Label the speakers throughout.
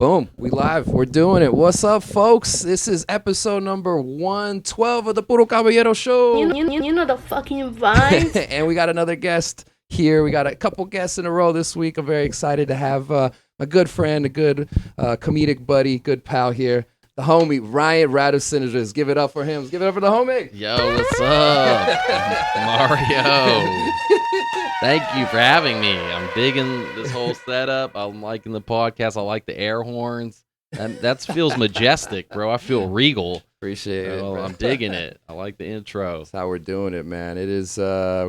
Speaker 1: Boom. We live. We're doing it. What's up, folks? This is episode number 112 of the Puro Caballero Show.
Speaker 2: You know the fucking vibes.
Speaker 1: And we got another guest here. We got a couple guests in a row this week. I'm very excited to have my good friend, a good comedic buddy, good pal here, the homie, Ryan Radusinovic. Give it up for him. Give it up for the homie.
Speaker 3: Yo, what's up? Mario. Thank you for having me. I'm digging this whole setup. I'm liking the podcast. I like the air horns. That feels majestic, bro. I feel regal.
Speaker 1: Appreciate it.
Speaker 3: I'm digging it. I like the intro.
Speaker 1: That's how we're doing it, man. It is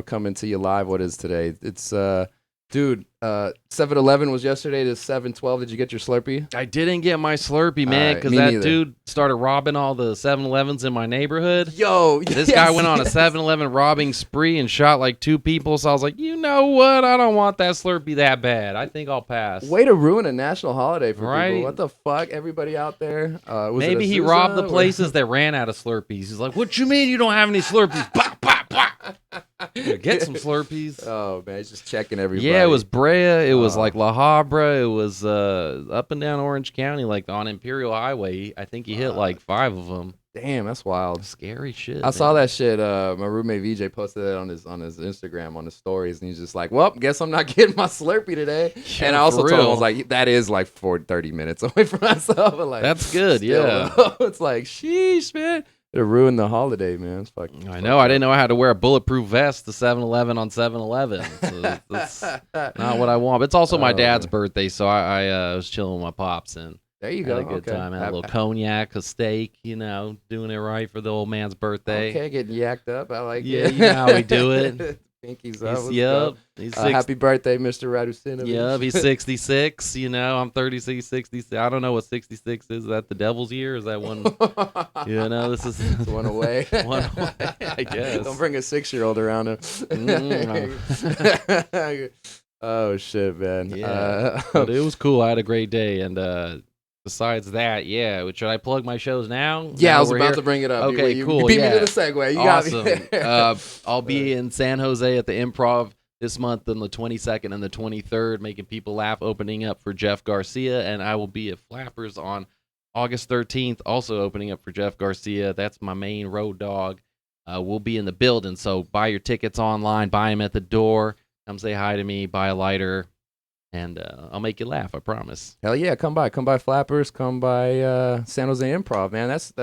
Speaker 1: coming to you live. What is today? It's 7-Eleven was yesterday to 7-12. Did you get your Slurpee?
Speaker 3: I didn't get my Slurpee, man, because
Speaker 1: me
Speaker 3: that
Speaker 1: neither.
Speaker 3: dude started robbing all the 7-Elevens in my neighborhood.
Speaker 1: Yo,
Speaker 3: This guy went on a 7-Eleven robbing spree and shot like 2 people. So I was like, you know what? I don't want that Slurpee that bad. I think I'll pass.
Speaker 1: Way to ruin a national holiday for
Speaker 3: Right?
Speaker 1: people. What the fuck? Everybody out there.
Speaker 3: Maybe he robbed the places that ran out of Slurpees. He's like, what you mean you don't have any Slurpees? Bah, bah, bah. Get some Slurpees.
Speaker 1: Oh, man. He's just checking everybody.
Speaker 3: Yeah, it was Brea. It was like La Habra. It was up and down Orange County, like on Imperial Highway. I think he hit like 5 of them.
Speaker 1: Damn, that's wild.
Speaker 3: Scary shit.
Speaker 1: I saw that shit. My roommate VJ posted that on his Instagram, on his stories, and he's just like, well, guess I'm not getting my Slurpee today.
Speaker 3: Yeah,
Speaker 1: and I also
Speaker 3: for
Speaker 1: told him, I
Speaker 3: real.
Speaker 1: was like, that is like 30 minutes away from myself. But like,
Speaker 3: That's good,
Speaker 1: still,
Speaker 3: yeah.
Speaker 1: It's like, sheesh, man. It ruined the holiday, man. It's fucking.
Speaker 3: I know. I didn't know I had to wear a bulletproof vest to 7-Eleven on 7-Eleven. So that's not what I want. But it's also my dad's birthday, so I was chilling with my pops and
Speaker 1: There you
Speaker 3: had
Speaker 1: go.
Speaker 3: a good
Speaker 1: Okay.
Speaker 3: time. Had a little cognac, a steak, doing it right for the old man's birthday.
Speaker 1: Okay, getting yacked up. I like
Speaker 3: Yeah,
Speaker 1: it.
Speaker 3: you know how we do it.
Speaker 1: Pinkies up. let's
Speaker 3: He's
Speaker 1: go.
Speaker 3: six,
Speaker 1: Happy birthday, Mr. Radusinovic.
Speaker 3: Yep, he's 66. I'm 36, 66. I don't know what 66 is. Is that the devil's year? Is that one? This is
Speaker 1: It's one away.
Speaker 3: one away, I guess.
Speaker 1: Don't bring a 6-year-old around him. Oh shit, man.
Speaker 3: Yeah, but it was cool. I had a great day, and besides that, yeah. Should I plug my shows now?
Speaker 1: Yeah,
Speaker 3: Now
Speaker 1: I was
Speaker 3: we're
Speaker 1: about
Speaker 3: here?
Speaker 1: to bring it up.
Speaker 3: Okay,
Speaker 1: you
Speaker 3: cool.
Speaker 1: beat
Speaker 3: yeah.
Speaker 1: me to the segue. You
Speaker 3: Awesome.
Speaker 1: got me.
Speaker 3: I'll be in San Jose at the Improv this month on the 22nd and the 23rd, making people laugh, opening up for Jeff Garcia, and I will be at Flappers on August 13th, also opening up for Jeff Garcia. That's my main road dog. We'll be in the building, so buy your tickets online, buy them at the door, come say hi to me, buy a lighter, and I'll make you laugh, I promise.
Speaker 1: Hell yeah, come by Flappers, come by San Jose Improv, man. That's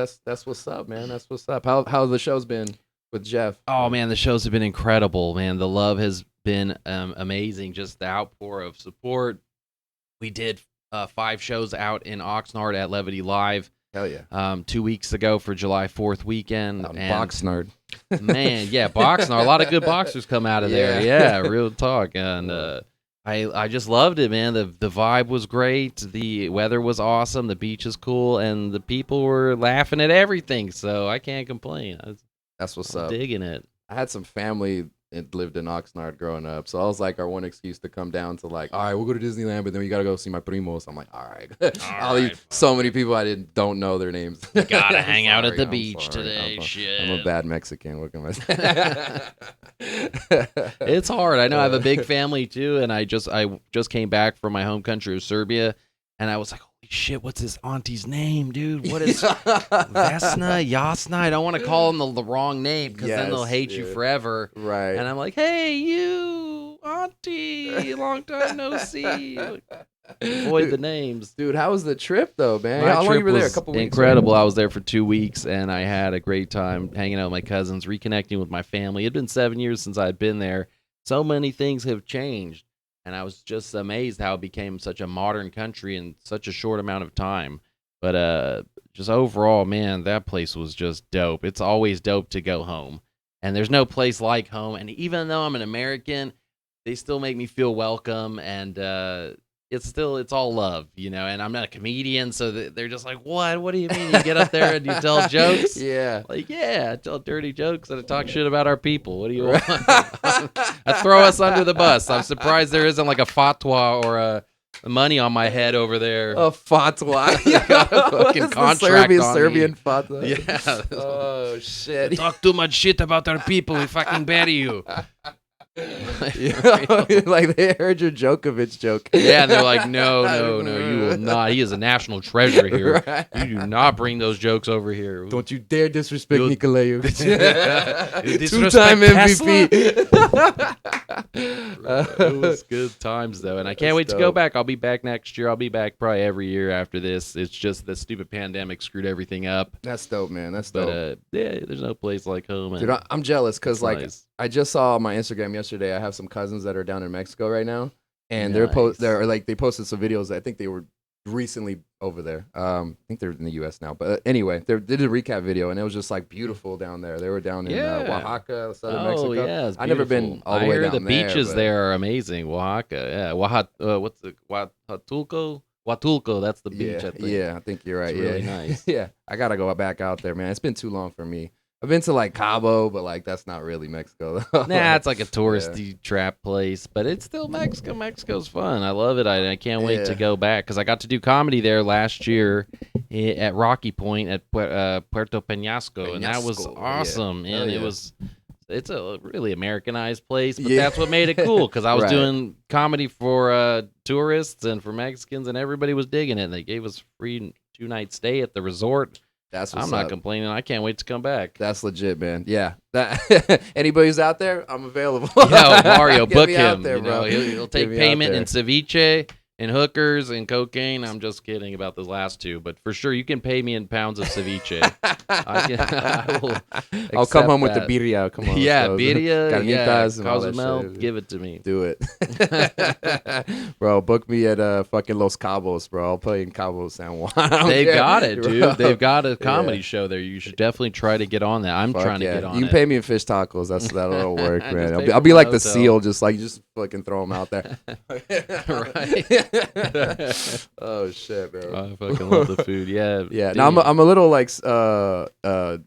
Speaker 1: what's up, man. That's what's up. How the show's been with Jeff?
Speaker 3: Oh, man, the shows have been incredible, man. The love has been amazing, just the outpour of support. We did 5 shows out in Oxnard at Levity Live.
Speaker 1: Hell yeah.
Speaker 3: 2 weeks ago for July 4th weekend.
Speaker 1: Out in Boxnard.
Speaker 3: Man, yeah, Boxnard. A lot of good boxers come out of there. Yeah, real talk. And I just loved it, man. The vibe was great. The weather was awesome. The beach is cool. And the people were laughing at everything. So I can't complain.
Speaker 1: That's what's
Speaker 3: I'm
Speaker 1: up.
Speaker 3: digging it.
Speaker 1: I had some family that lived in Oxnard growing up, so I was like our one excuse to come down to like, all right, we'll go to Disneyland, but then we gotta go see my primos. I'm like, all right. So many people I don't know their names.
Speaker 3: You gotta hang out at the
Speaker 1: I'm
Speaker 3: beach
Speaker 1: sorry.
Speaker 3: today. Shit.
Speaker 1: I'm a bad Mexican. What can I say?
Speaker 3: It's hard. I know I have a big family too, and I just came back from my home country of Serbia, and I was like, holy shit, what's his auntie's name, dude? What is Vesna, Yasna? I don't want to call him the wrong name because then they'll hate you forever.
Speaker 1: Right.
Speaker 3: And I'm like, hey, you, auntie, long time no see. Avoid the names.
Speaker 1: Dude, how was the trip though, man?
Speaker 3: My
Speaker 1: How long
Speaker 3: trip
Speaker 1: you were there? A
Speaker 3: was
Speaker 1: couple weeks.
Speaker 3: incredible. I was there for 2 weeks, and I had a great time hanging out with my cousins, reconnecting with my family. It had been 7 years since I had been there. So many things have changed, and I was just amazed how it became such a modern country in such a short amount of time. But just overall, man, that place was just dope. It's always dope to go home, and there's no place like home. And even though I'm an American, they still make me feel welcome, and it's all love, and I'm not a comedian, so they're just like, what do you mean you get up there and you tell jokes?
Speaker 1: Yeah.
Speaker 3: Like, yeah, I tell dirty jokes and I talk shit about our people. What do you want? I throw us under the bus. I'm surprised there isn't like a fatwa or a money on my head over there.
Speaker 1: A fatwa.
Speaker 3: Got a fucking contract on
Speaker 1: Serbian
Speaker 3: me.
Speaker 1: fatwa.
Speaker 3: Yeah.
Speaker 1: Oh shit.
Speaker 3: Talk too much shit about our people, we fucking bury you.
Speaker 1: Like they heard your Djokovic joke.
Speaker 3: Yeah, and they're like, no, you will not. He is a national treasure here.
Speaker 1: Right.
Speaker 3: You do not bring those jokes over here.
Speaker 1: Don't you dare disrespect
Speaker 3: You'll-
Speaker 1: Nikolaevich.
Speaker 3: Disrespect
Speaker 1: 2-time MVP.
Speaker 3: It was good times though, and I can't
Speaker 1: That's
Speaker 3: wait to go
Speaker 1: dope.
Speaker 3: back. I'll be back next year. I'll be back probably every year after this. It's just the stupid pandemic screwed everything up.
Speaker 1: That's dope, man. That's dope.
Speaker 3: But yeah, there's no place like home.
Speaker 1: Dude, I'm jealous because
Speaker 3: It's
Speaker 1: like
Speaker 3: nice.
Speaker 1: I just saw on my Instagram yesterday. I have some cousins that are down in Mexico right now, and they're like they posted some videos. I think they were recently over there. I think they're in the U.S. now, but anyway, they did a recap video, and it was just like beautiful down there. They were down in
Speaker 3: Yeah.
Speaker 1: Oaxaca, southern
Speaker 3: Oh
Speaker 1: Mexico.
Speaker 3: yeah, it's
Speaker 1: I've never been
Speaker 3: beautiful.
Speaker 1: all the
Speaker 3: I
Speaker 1: way
Speaker 3: hear
Speaker 1: down
Speaker 3: the
Speaker 1: there,
Speaker 3: beaches
Speaker 1: but-
Speaker 3: there are amazing. Oaxaca, yeah. What's the Huatulco? Huatulco, that's the beach. I think.
Speaker 1: Yeah, I think you're right.
Speaker 3: It's
Speaker 1: yeah,
Speaker 3: really nice.
Speaker 1: Yeah, I gotta go back out there, man. It's been too long for me. I've been to like Cabo, but like that's not really Mexico.
Speaker 3: Nah, it's like a touristy trap place, but it's still Mexico. Mexico's fun. I love it. I can't wait to
Speaker 1: Yeah.
Speaker 3: go back because I got to do comedy there last year at Rocky Point at Puerto Peñasco, and that was
Speaker 1: Peñasco, yeah.
Speaker 3: awesome.
Speaker 1: Hell
Speaker 3: And
Speaker 1: yeah.
Speaker 3: it's a really Americanized place, but
Speaker 1: Yeah.
Speaker 3: that's what made it cool because I was
Speaker 1: Right.
Speaker 3: doing comedy for tourists and for Mexicans, and everybody was digging it. And they gave us free 2-night stay at the resort.
Speaker 1: That's what's
Speaker 3: I'm not
Speaker 1: up.
Speaker 3: complaining. I can't wait to come back.
Speaker 1: That's legit, man. Yeah. That anybody who's out there, I'm available.
Speaker 3: Yo, Mario,
Speaker 1: Get
Speaker 3: book
Speaker 1: me out
Speaker 3: him.
Speaker 1: there,
Speaker 3: You know,
Speaker 1: bro.
Speaker 3: he'll
Speaker 1: Get
Speaker 3: take
Speaker 1: me out
Speaker 3: payment
Speaker 1: there.
Speaker 3: in ceviche and hookers and cocaine. I'm just kidding about those last two, but for sure you can pay me in pounds of ceviche. I will
Speaker 1: I'll come
Speaker 3: accept
Speaker 1: home with the
Speaker 3: that.
Speaker 1: birria. Come on.
Speaker 3: Yeah,
Speaker 1: let's go.
Speaker 3: birria,
Speaker 1: Carnitas and all that
Speaker 3: Cozumel,
Speaker 1: shit.
Speaker 3: give it to me.
Speaker 1: Do it. Bro, book me at fucking Los Cabos, bro. I'll play in Cabo San Juan.
Speaker 3: They got it, dude.
Speaker 1: Bro.
Speaker 3: They've got a comedy
Speaker 1: Yeah.
Speaker 3: show there. You should definitely try to get on that. I'm
Speaker 1: Fuck
Speaker 3: trying to
Speaker 1: yeah.
Speaker 3: get on
Speaker 1: You can
Speaker 3: it.
Speaker 1: pay me in fish tacos. That'll work,
Speaker 3: Just
Speaker 1: man.
Speaker 3: pay
Speaker 1: I'll
Speaker 3: for
Speaker 1: be
Speaker 3: the
Speaker 1: like the
Speaker 3: hotel.
Speaker 1: seal, just fucking throw them out there.
Speaker 3: Right.
Speaker 1: Oh shit, bro.
Speaker 3: I fucking love the food. Yeah.
Speaker 1: Yeah,
Speaker 3: dude.
Speaker 1: now I'm a little like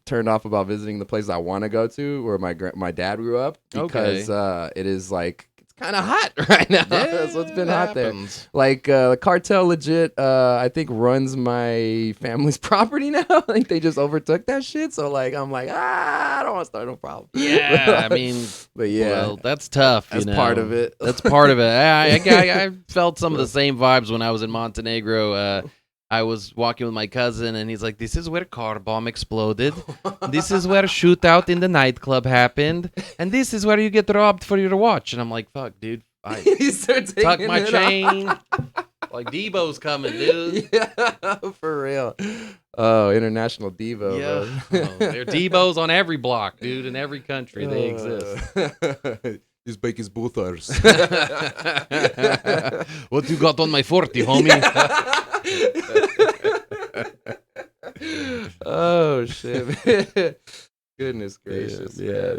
Speaker 1: turned off about visiting the places I want to go to where my dad grew up because it is like it's kind of hot right now. So it's been hot there.
Speaker 3: happens.
Speaker 1: Like the cartel legit, I think runs my family's property now. I think they just overtook that shit. So like I'm like I don't want to start no problem.
Speaker 3: Yeah, I mean,
Speaker 1: but yeah,
Speaker 3: well, that's tough.
Speaker 1: that's
Speaker 3: you know?
Speaker 1: part of it.
Speaker 3: That's part of it. I felt some of the same vibes when I was in Montenegro. I was walking with my cousin, and he's like, "This is where car bomb exploded. This is where shootout in the nightclub happened, and this is where you get robbed for your watch." And I'm like, "Fuck, dude, I
Speaker 1: You start
Speaker 3: tuck
Speaker 1: taking
Speaker 3: my
Speaker 1: it off.
Speaker 3: chain. Like Debo's coming, dude."
Speaker 1: Yeah, for real. Oh, international Devo,
Speaker 3: Yeah,
Speaker 1: bro.
Speaker 3: oh, there are Debo's on every block, dude. In every country, they exist.
Speaker 1: These bakers both are.
Speaker 3: What you got on my 40, homie?
Speaker 1: Oh shit! Goodness gracious!
Speaker 3: Yeah,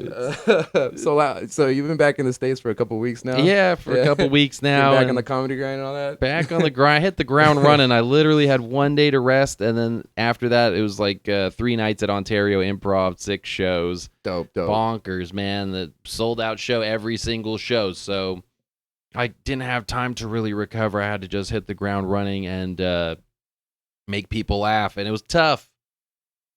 Speaker 1: man. So you've been back in the States for a couple weeks now.
Speaker 3: Yeah, for a couple weeks
Speaker 1: Been
Speaker 3: now.
Speaker 1: back
Speaker 3: and
Speaker 1: on the comedy grind and all that.
Speaker 3: back on the grind. Hit the ground running. I literally had one day to rest, and then after that, it was like 3 nights at Ontario Improv, 6 shows.
Speaker 1: Dope.
Speaker 3: Bonkers, man. The sold out show every single show. So I didn't have time to really recover. I had to just hit the ground running and make people laugh, and it was tough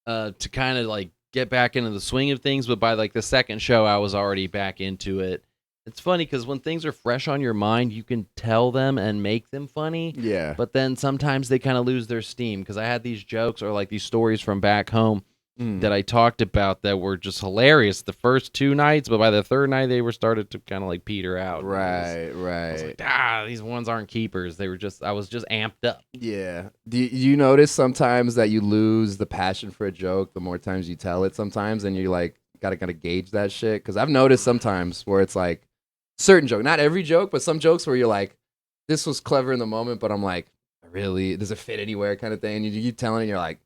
Speaker 3: to kind of like get back into the swing of things. But by like the second show, I was already back into it. It's funny because when things are fresh on your mind, you can tell them and make them funny.
Speaker 1: Yeah.
Speaker 3: But then sometimes they kind of lose their steam because I had these jokes or like these stories from back home that I talked about that were just hilarious the first 2 nights, but by the third night they were started to kind of like peter out. I was like, these ones aren't keepers. They were just, I was just amped up.
Speaker 1: Yeah. Do you notice sometimes that you lose the passion for a joke the more times you tell it sometimes, and you like gotta gauge that shit? Because I've noticed sometimes where it's like certain joke, not every joke, but some jokes where you're like, this was clever in the moment, but I'm like, really, does it fit anywhere kind of thing? And you keep telling it, and you're like,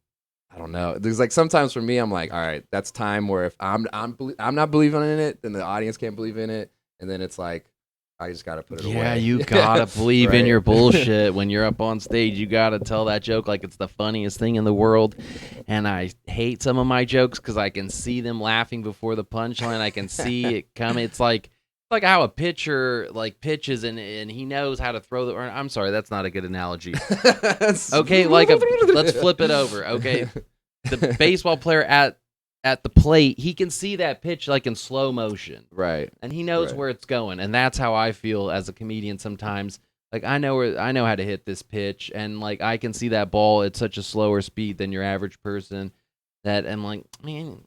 Speaker 1: I don't know. There's like sometimes for me, I'm like, all right, that's time where if I'm not believing in it, then the audience can't believe in it, and then it's like I just gotta put it away.
Speaker 3: Yeah, you gotta believe in
Speaker 1: Right.
Speaker 3: your bullshit when you're up on stage. You gotta tell that joke like it's the funniest thing in the world. And I hate some of my jokes because I can see them laughing before the punchline. I can see it coming. It's like how a pitcher like pitches and he knows how to throw the. Or, I'm sorry, that's not a good analogy. Okay, let's flip it over. Okay, the baseball player at at the plate, he can see that pitch like in slow motion.
Speaker 1: Right.
Speaker 3: And he knows where it's going. And that's how I feel as a comedian sometimes. Like I know how to hit this pitch, and like I can see that ball at such a slower speed than your average person. That I'm like, man,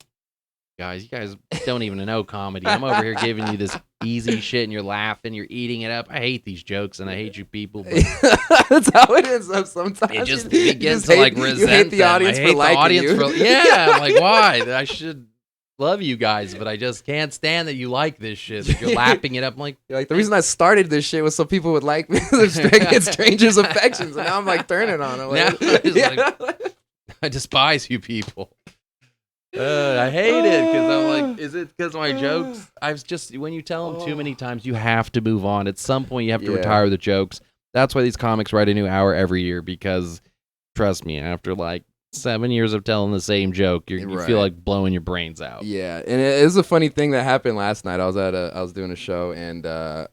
Speaker 3: you guys don't even know comedy. I'm over here giving you this easy shit, and you're laughing, you're eating it up. I hate these jokes, and I hate you people. But
Speaker 1: that's how it is. Sometimes
Speaker 3: it just begins to like resent
Speaker 1: you hate the
Speaker 3: them.
Speaker 1: audience
Speaker 3: I hate
Speaker 1: for liking you.
Speaker 3: I'm like, why? I should love you guys, but I just can't stand that you like this shit. That you're lapping it up. I'm like,
Speaker 1: the reason I started this shit was so people would like me. It's strangers' affections, and now I'm like turning on them.
Speaker 3: Like, I despise you people. I hate it because I'm like, is it because my jokes? When you tell them too many times, you have to move on. At some point, you have to retire the jokes. That's why these comics write a new hour every year, because trust me, after like 7 years of telling the same joke, you feel like blowing your brains out.
Speaker 1: Yeah, and it was a funny thing that happened last night. I was doing a show, and the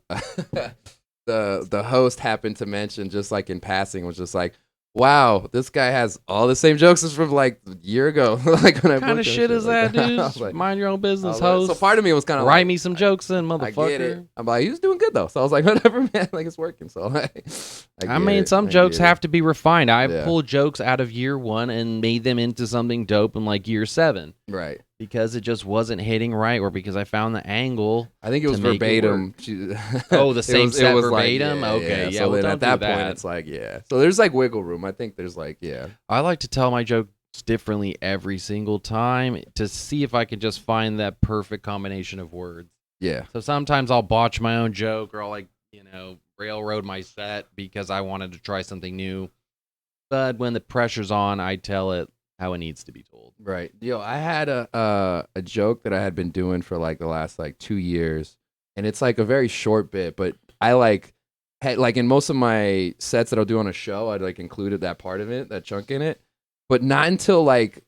Speaker 1: host happened to mention, just like in passing, was just like, wow, this guy has all the same jokes as from like a year ago. Like when
Speaker 3: what kind of shit is that, dude?
Speaker 1: Like,
Speaker 3: mind your own business, host.
Speaker 1: So part of me was kind of
Speaker 3: write me some jokes in, motherfucker.
Speaker 1: I get it. I'm like, he's doing good though. So I was like, whatever, man. Like it's working. So
Speaker 3: I mean, some jokes have to be refined. I pulled jokes out of year 1 and made them into something dope in like year 7.
Speaker 1: Right.
Speaker 3: Because it just wasn't hitting right, or because I found the angle.
Speaker 1: I think it was verbatim.
Speaker 3: The same set verbatim?
Speaker 1: Like,
Speaker 3: okay,
Speaker 1: So then at that point, it's like, So there's like wiggle room. I think there's like,
Speaker 3: I like to tell my jokes differently every single time to see if I can just find that perfect combination of words.
Speaker 1: Yeah.
Speaker 3: So sometimes I'll botch my own joke, or I'll like, railroad my set because I wanted to try something new. But when the pressure's on, I tell it how it needs to be told.
Speaker 1: Right. Yo, I had a joke that I had been doing for like the last like 2 years, and it's like a very short bit, but I had in most of my sets that I'll do on a show, I'd like included that part of it, that chunk in it, but not until like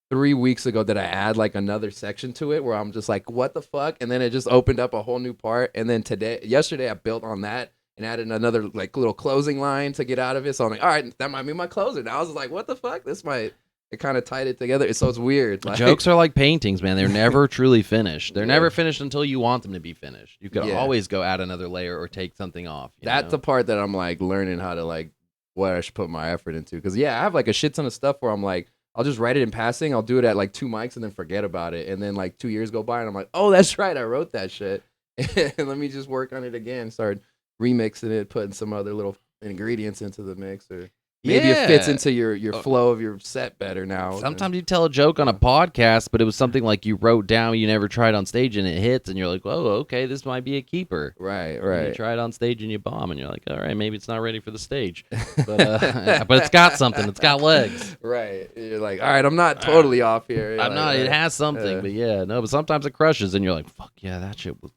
Speaker 1: 3 weeks ago did I add like another section to it where I'm just like, what the fuck? And then it just opened up a whole new part. And then yesterday I built on that and added another like little closing line to get out of it. So I'm like, all right, that might be my closer. Now I was like, what the fuck? It kind of tied it together. So it's weird. Like,
Speaker 3: jokes are like paintings, man. They're never truly finished. They're never finished until you want them to be finished. You could always go add another layer or take something off.
Speaker 1: That's the part that I'm like learning how to like what I should put my effort into. Because I have like a shit ton of stuff where I'm like, I'll just write it in passing. I'll do it at like 2 mics and then forget about it. And then like 2 years go by and I'm like, oh, that's right. I wrote that shit. And let me just work on it again. Start remixing it, putting some other little ingredients into the mix, or maybe it fits into your flow of your set better now.
Speaker 3: Sometimes you tell a joke on a podcast, but it was something like you wrote down, you never tried on stage, and it hits, and you're like, "Oh, okay, this might be a keeper."
Speaker 1: Right.
Speaker 3: And you try it on stage and you bomb, and you're like, "All right, maybe it's not ready for the stage, but it's got something. It's got legs."
Speaker 1: Right. You're like, "All right, I'm not totally off here."
Speaker 3: I'm not. It has something, but sometimes it crushes, and you're like, "Fuck yeah, that shit was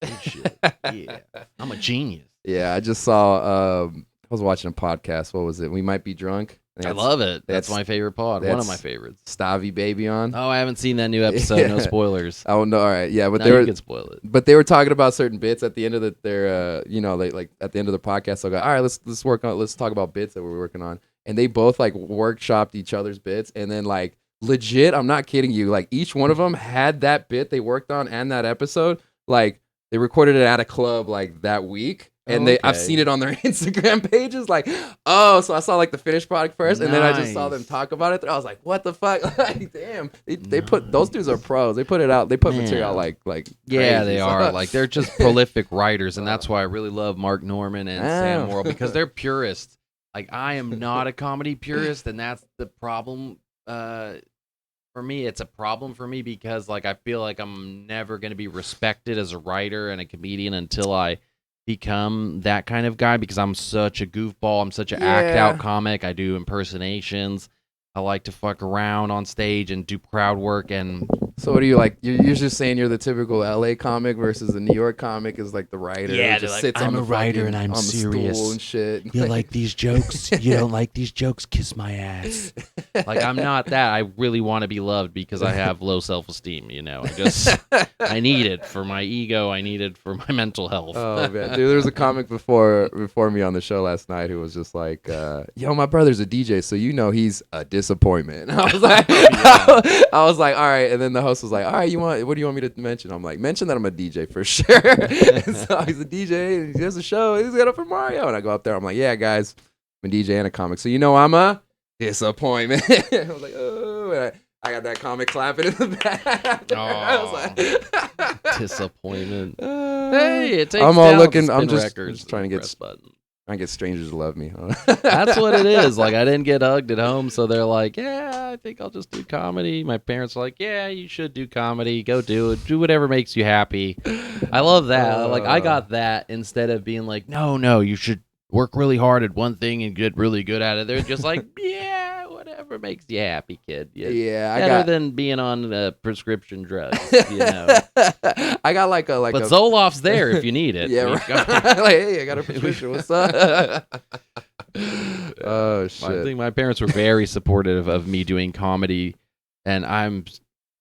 Speaker 3: good shit." Yeah, I'm a genius.
Speaker 1: Yeah, I just saw. I was watching a podcast. What was it? We Might Be Drunk.
Speaker 3: I love it. That's my favorite pod. One of my favorites.
Speaker 1: Stavy Baby on.
Speaker 3: Oh, I haven't seen that new episode. No spoilers.
Speaker 1: Oh no! All right, yeah, but
Speaker 3: you can spoil it.
Speaker 1: But they were talking about certain bits at the end of their, like at the end of the podcast. So I go, all right, let's talk about bits that we're working on. And they both like workshopped each other's bits, and then like legit, I'm not kidding you, like each one of them had that bit they worked on and that episode. Like they recorded it at a club like that week. And I've seen it on their Instagram pages. Like, oh, so I saw like the finished product first, and then I just saw them talk about it. I was like, what the fuck? Like, damn, they put, those dudes are pros. They put it out. They put material out like
Speaker 3: yeah,
Speaker 1: crazy.
Speaker 3: they are. Like they're just prolific writers, and that's why I really love Mark Norman and Sam Worrell, because they're purists. Like I am not a comedy purist, and that's the problem. For me, it's a problem for me because like I feel like I'm never going to be respected as a writer and a comedian until I become that kind of guy, because I'm such a goofball. I'm such an act out comic. I do impersonations. I like to fuck around on stage and do crowd work, and
Speaker 1: So what are you like? You're just saying you're the typical LA comic versus the New York comic is like the writer.
Speaker 3: Yeah,
Speaker 1: who just
Speaker 3: like,
Speaker 1: sits
Speaker 3: I'm
Speaker 1: on
Speaker 3: a
Speaker 1: the
Speaker 3: writer
Speaker 1: fucking-
Speaker 3: and I'm
Speaker 1: on the
Speaker 3: serious.
Speaker 1: stool and shit.
Speaker 3: You like these jokes? You don't like these jokes? Kiss my ass. Like, I'm not that. I really want to be loved because I have low self-esteem, you know. I need it for my ego. I need it for my mental health.
Speaker 1: Oh man, dude, there was a comic before me on the show last night who was just like, "Yo, my brother's a DJ, so you know he's a disappointment." I was like, I was like, all right. And then the host was like, all right, what do you want me to mention? I'm like, mention that I'm a DJ for sure. And so he's a DJ, and he has a show. He's got up for Mario, and I go up there. I'm like, yeah, guys, I'm a DJ and a comic, so you know I'm a disappointment. I was like, oh. And I got that comic clapping in the back. I was like,
Speaker 3: disappointment. Hey, it takes
Speaker 1: I'm all
Speaker 3: down
Speaker 1: looking.
Speaker 3: to
Speaker 1: I'm
Speaker 3: spin
Speaker 1: just
Speaker 3: records
Speaker 1: trying to
Speaker 3: and
Speaker 1: get
Speaker 3: press button.
Speaker 1: trying to get strangers to love me.
Speaker 3: That's what it is. Like, I didn't get hugged at home, so they're like, yeah, I think I'll just do comedy. My parents are like, yeah, you should do comedy. Go do it. Do whatever makes you happy. I love that. Like, I got that instead of being like, no, you should work really hard at one thing and get really good at it. They're just like, yeah, whatever makes you happy, kid.
Speaker 1: Yeah,
Speaker 3: better than being on prescription drugs, you know.
Speaker 1: I got like a
Speaker 3: But Zoloft's there if you need it.
Speaker 1: Yeah, right. Like, hey, I got a prescription. What's up? Oh shit!
Speaker 3: I think my parents were very supportive of me doing comedy, and I'm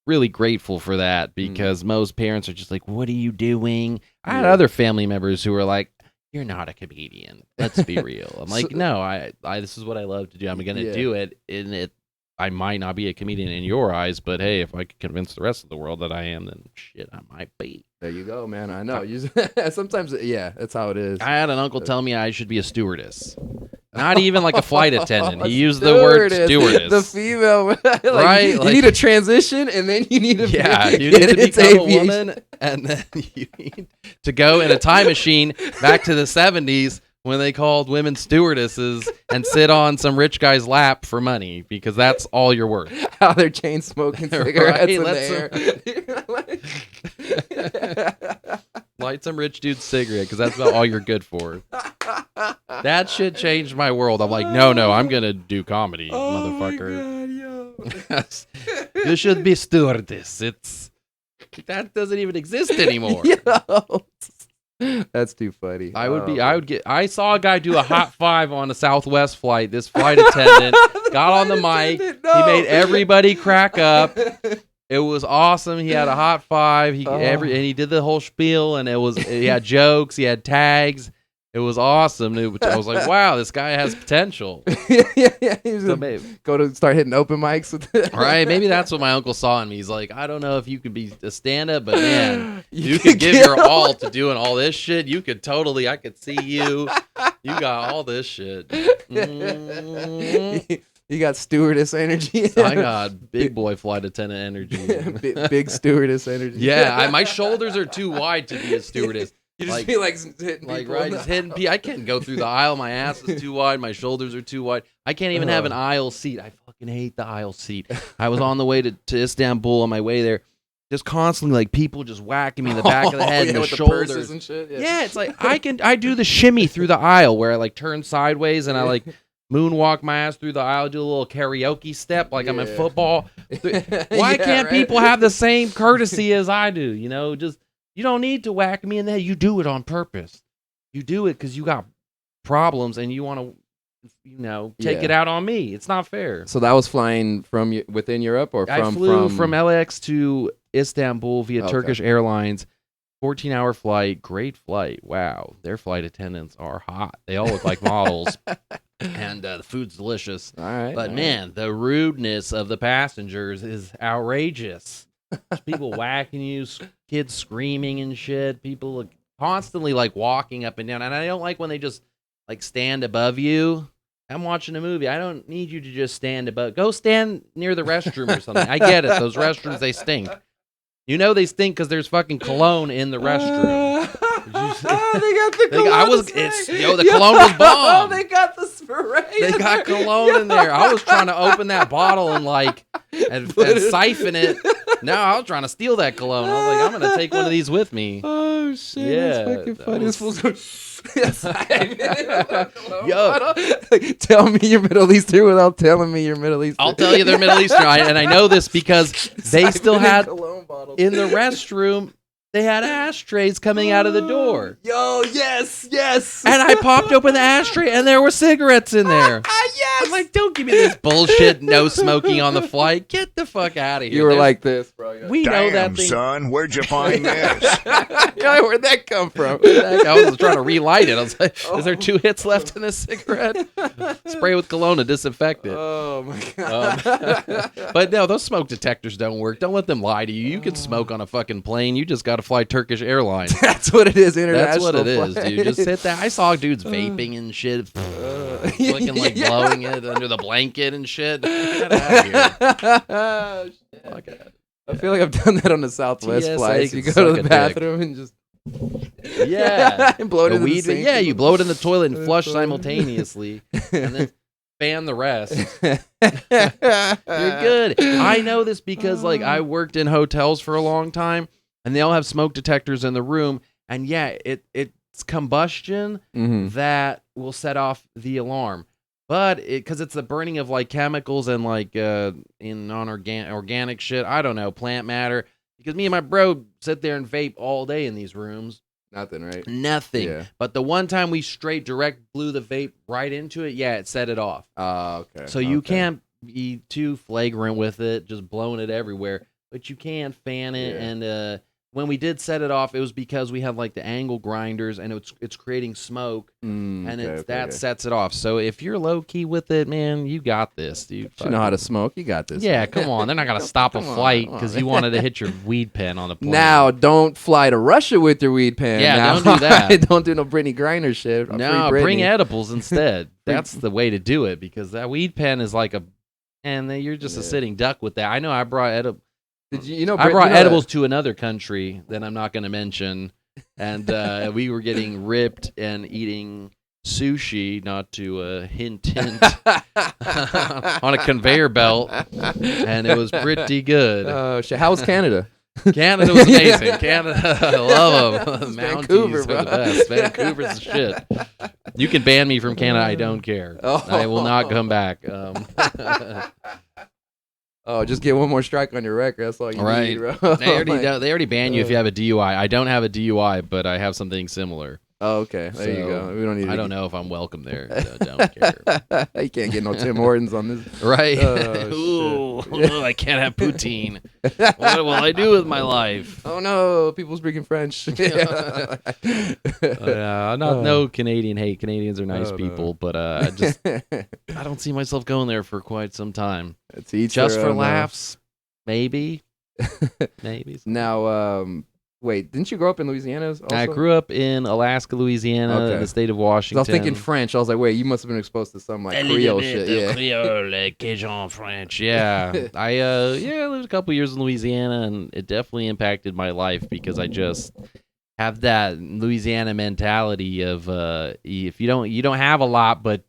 Speaker 3: really grateful for that because most parents are just like, "What are you doing?" I had other family members who were like, "You're not a comedian. Let's be real." I'm like, "No, I this is what I love to do. I'm gonna do it." And I might not be a comedian in your eyes, but hey, if I could convince the rest of the world that I am, then shit, I might be.
Speaker 1: There you go, man. I know. Sometimes, yeah, that's how it is.
Speaker 3: I had an uncle tell me I should be a stewardess. Not even like a flight attendant. He used the word stewardess.
Speaker 1: The female, like,
Speaker 3: right?
Speaker 1: You need a transition, and then you need to
Speaker 3: you need to become a woman, and then you need to go in a time machine back to the 70s when they called women stewardesses and sit on some rich guy's lap for money because that's all you're worth.
Speaker 1: How they're chain smoking cigarettes
Speaker 3: Right?
Speaker 1: in the
Speaker 3: air. Light some rich dude's cigarette because that's about all you're good for. That shit changed my world. I'm like, no, I'm gonna do comedy, motherfucker.
Speaker 1: My God, yo.
Speaker 3: You should be stewardess. That doesn't even exist anymore.
Speaker 1: Yo. That's too funny.
Speaker 3: I saw a guy do a hot five on a Southwest flight. This flight attendant got on the mic. He made everybody crack up. It was awesome. He had a hot five. And he did the whole spiel, and he had jokes. He had tags. It was awesome. I was like, wow, this guy has potential.
Speaker 1: yeah. He's go to start hitting open mics with it.
Speaker 3: Right? Maybe that's what my uncle saw in me. He's like, I don't know if you could be a stand-up, but man, you could give your all to doing all this shit. You could totally, I could see you. You got all this shit.
Speaker 1: You got stewardess energy.
Speaker 3: I got big boy flight attendant energy.
Speaker 1: Big stewardess energy.
Speaker 3: Yeah, my shoulders are too wide to be a stewardess.
Speaker 1: You just feel like hitting people.
Speaker 3: Right, just hitting people. I can't go through the aisle. My ass is too wide. My shoulders are too wide. I can't even have an aisle seat. I fucking hate the aisle seat. I was on the way to Istanbul on my way there. Just constantly, like, people just whacking me in the back of the head and the
Speaker 1: with
Speaker 3: shoulders.
Speaker 1: The purses and shit.
Speaker 3: Yeah, it's like I do the shimmy through the aisle where I like turn sideways and I like moonwalk my ass through the aisle, do a little karaoke step like I'm in football. Why can't people have the same courtesy as I do? You know, just you don't need to whack me in the head. You do it on purpose. You do it because you got problems and you want to, take it out on me. It's not fair.
Speaker 1: So that was flying from within Europe or from?
Speaker 3: I flew from LAX to Istanbul via Turkish Airlines. 14-hour flight. Great flight. Wow. Their flight attendants are hot. They all look like models. And the food's delicious.
Speaker 1: All right.
Speaker 3: But man, the rudeness of the passengers is outrageous. There's people whacking you, kids screaming and shit. People constantly like walking up and down. And I don't like when they just like stand above you. I'm watching a movie. I don't need you to just stand above. Go stand near the restroom or something. I get it. Those restrooms, they stink. You know they stink because there's fucking cologne in the restroom.
Speaker 1: They got the cologne.
Speaker 3: The cologne was bomb.
Speaker 1: They got the spray.
Speaker 3: They got cologne in there. I was trying to open that bottle and and siphon it. No, I was trying to steal that cologne. I was like, I'm gonna take one of these with me.
Speaker 1: Oh shit!
Speaker 3: Yeah,
Speaker 1: That's fucking
Speaker 3: that
Speaker 1: funny.
Speaker 3: was-
Speaker 1: This fool's
Speaker 3: Yo.
Speaker 1: tell me you're Middle Eastern without telling me you're Middle Eastern.
Speaker 3: I'll tell you they're Middle Eastern, and I know this because they still had
Speaker 1: cologne bottles.
Speaker 3: in the restroom. They had ashtrays coming out of the door.
Speaker 1: Yo, yes.
Speaker 3: And I popped open the ashtray, and there were cigarettes in there.
Speaker 1: Yes.
Speaker 3: I'm like, don't give me this bullshit, no smoking on the flight. Get the fuck out of here.
Speaker 1: You were
Speaker 3: There's-
Speaker 1: like this, bro.
Speaker 3: we know that
Speaker 4: Damn,
Speaker 3: thing.
Speaker 4: son, where'd you find this?
Speaker 1: Yeah, where'd that come from?
Speaker 3: I was trying to relight it. I was like, is there 2 hits left in this cigarette? Spray with cologne to disinfect it.
Speaker 1: Oh my god.
Speaker 3: But no, those smoke detectors don't work. Don't let them lie to you. You can smoke on a fucking plane. You just got to fly Turkish Airlines.
Speaker 1: That's what it is. International.
Speaker 3: That's what it is,
Speaker 1: flight.
Speaker 3: dude. Just sit there. I saw dudes vaping and shit, fucking like blowing it under the blanket and shit. Get out of here.
Speaker 1: Oh, shit.
Speaker 3: Fuck it.
Speaker 1: I feel like I've done that on the Southwest
Speaker 3: TSA
Speaker 1: flights. You
Speaker 3: can
Speaker 1: go to
Speaker 3: suck
Speaker 1: the
Speaker 3: a dick.
Speaker 1: bathroom and just
Speaker 3: Yeah.
Speaker 1: and blow it
Speaker 3: The
Speaker 1: in the
Speaker 3: weed,
Speaker 1: sink.
Speaker 3: yeah, you blow it in the toilet and flush
Speaker 1: That's funny.
Speaker 3: simultaneously, and then fan the rest.
Speaker 1: You're
Speaker 3: You're good. I know this because like I worked in hotels for a long time, and they all have smoke detectors in the room, and yeah, it's combustion
Speaker 1: Mhm.
Speaker 3: that will set off the alarm. But because it's the burning of like chemicals and like in organic shit, I don't know, plant matter. Because me and my bro sit there and vape all day in these rooms.
Speaker 1: Nothing, right?
Speaker 3: Nothing.
Speaker 1: Yeah.
Speaker 3: But the one time we straight direct blew the vape right into it, yeah, it set it off.
Speaker 1: Oh, okay.
Speaker 3: So you
Speaker 1: Okay.
Speaker 3: can't be too flagrant with it, just blowing it everywhere. But you can fan it.
Speaker 1: Yeah.
Speaker 3: And when we did set it off, it was because we had like the angle grinders, and it's creating smoke, and that sets it off. So if you're low key with it, man, you got this, dude.
Speaker 1: You know how to smoke. You got this.
Speaker 3: Yeah,
Speaker 1: man.
Speaker 3: come on. They're not gonna stop a
Speaker 1: Come on,
Speaker 3: flight
Speaker 1: come on.
Speaker 3: because you wanted to hit your weed pen on the plane.
Speaker 1: Now, don't fly to Russia with your weed pen.
Speaker 3: Yeah,
Speaker 1: now.
Speaker 3: don't do that.
Speaker 1: Don't do no Brittany Griner shit.
Speaker 3: No,
Speaker 1: Free
Speaker 3: bring
Speaker 1: Britney.
Speaker 3: edibles instead. That's the way to do it because that weed pen is like and then you're just a
Speaker 1: Yeah.
Speaker 3: sitting duck with that. I know I brought
Speaker 1: Did you know?
Speaker 3: I brought
Speaker 1: you know
Speaker 3: edibles to another country that I'm not going to mention, and we were getting ripped and eating sushi, not to hint, on a conveyor belt, and it was pretty good.
Speaker 1: Oh shit! How was Canada?
Speaker 3: Canada was amazing. Canada, I love them.
Speaker 1: Vancouver,
Speaker 3: Mounties are
Speaker 1: bro.
Speaker 3: the best. Vancouver's the shit. You can ban me from Canada. I don't care.
Speaker 1: Oh.
Speaker 3: I will not come back.
Speaker 1: Oh, just get one more strike on your record. That's all you
Speaker 3: Right.
Speaker 1: need, bro.
Speaker 3: They already
Speaker 1: Like-
Speaker 3: they already ban you if you have a DUI. I don't have a DUI, but I have something similar.
Speaker 1: Oh, okay. There you
Speaker 3: So,
Speaker 1: go. We don't need.
Speaker 3: I don't know if I'm welcome there. So don't care.
Speaker 1: You can't get no Tim Hortons on this.
Speaker 3: Right?
Speaker 1: Oh,
Speaker 3: Ooh, I can't have poutine. What will I do with my life?
Speaker 1: Oh no, people speaking French.
Speaker 3: No Canadian hate. Canadians are nice
Speaker 1: Oh, no.
Speaker 3: people, but I don't see myself going there for quite some time.
Speaker 1: It's each
Speaker 3: Just
Speaker 1: their
Speaker 3: for
Speaker 1: own,
Speaker 3: laughs, maybe. Maybe.
Speaker 1: Now, wait, didn't you grow up in Louisiana? Also?
Speaker 3: I grew up in Alaska, Louisiana,
Speaker 1: Okay.
Speaker 3: the state of
Speaker 1: 'Cause
Speaker 3: Washington.
Speaker 1: I was thinking French. I was like, wait, you must have been exposed to some like Creole shit. Yeah.
Speaker 3: Creole, Cajun French. Yeah. I lived a couple years in Louisiana, and it definitely impacted my life because I just have that Louisiana mentality of if you don't have a lot, but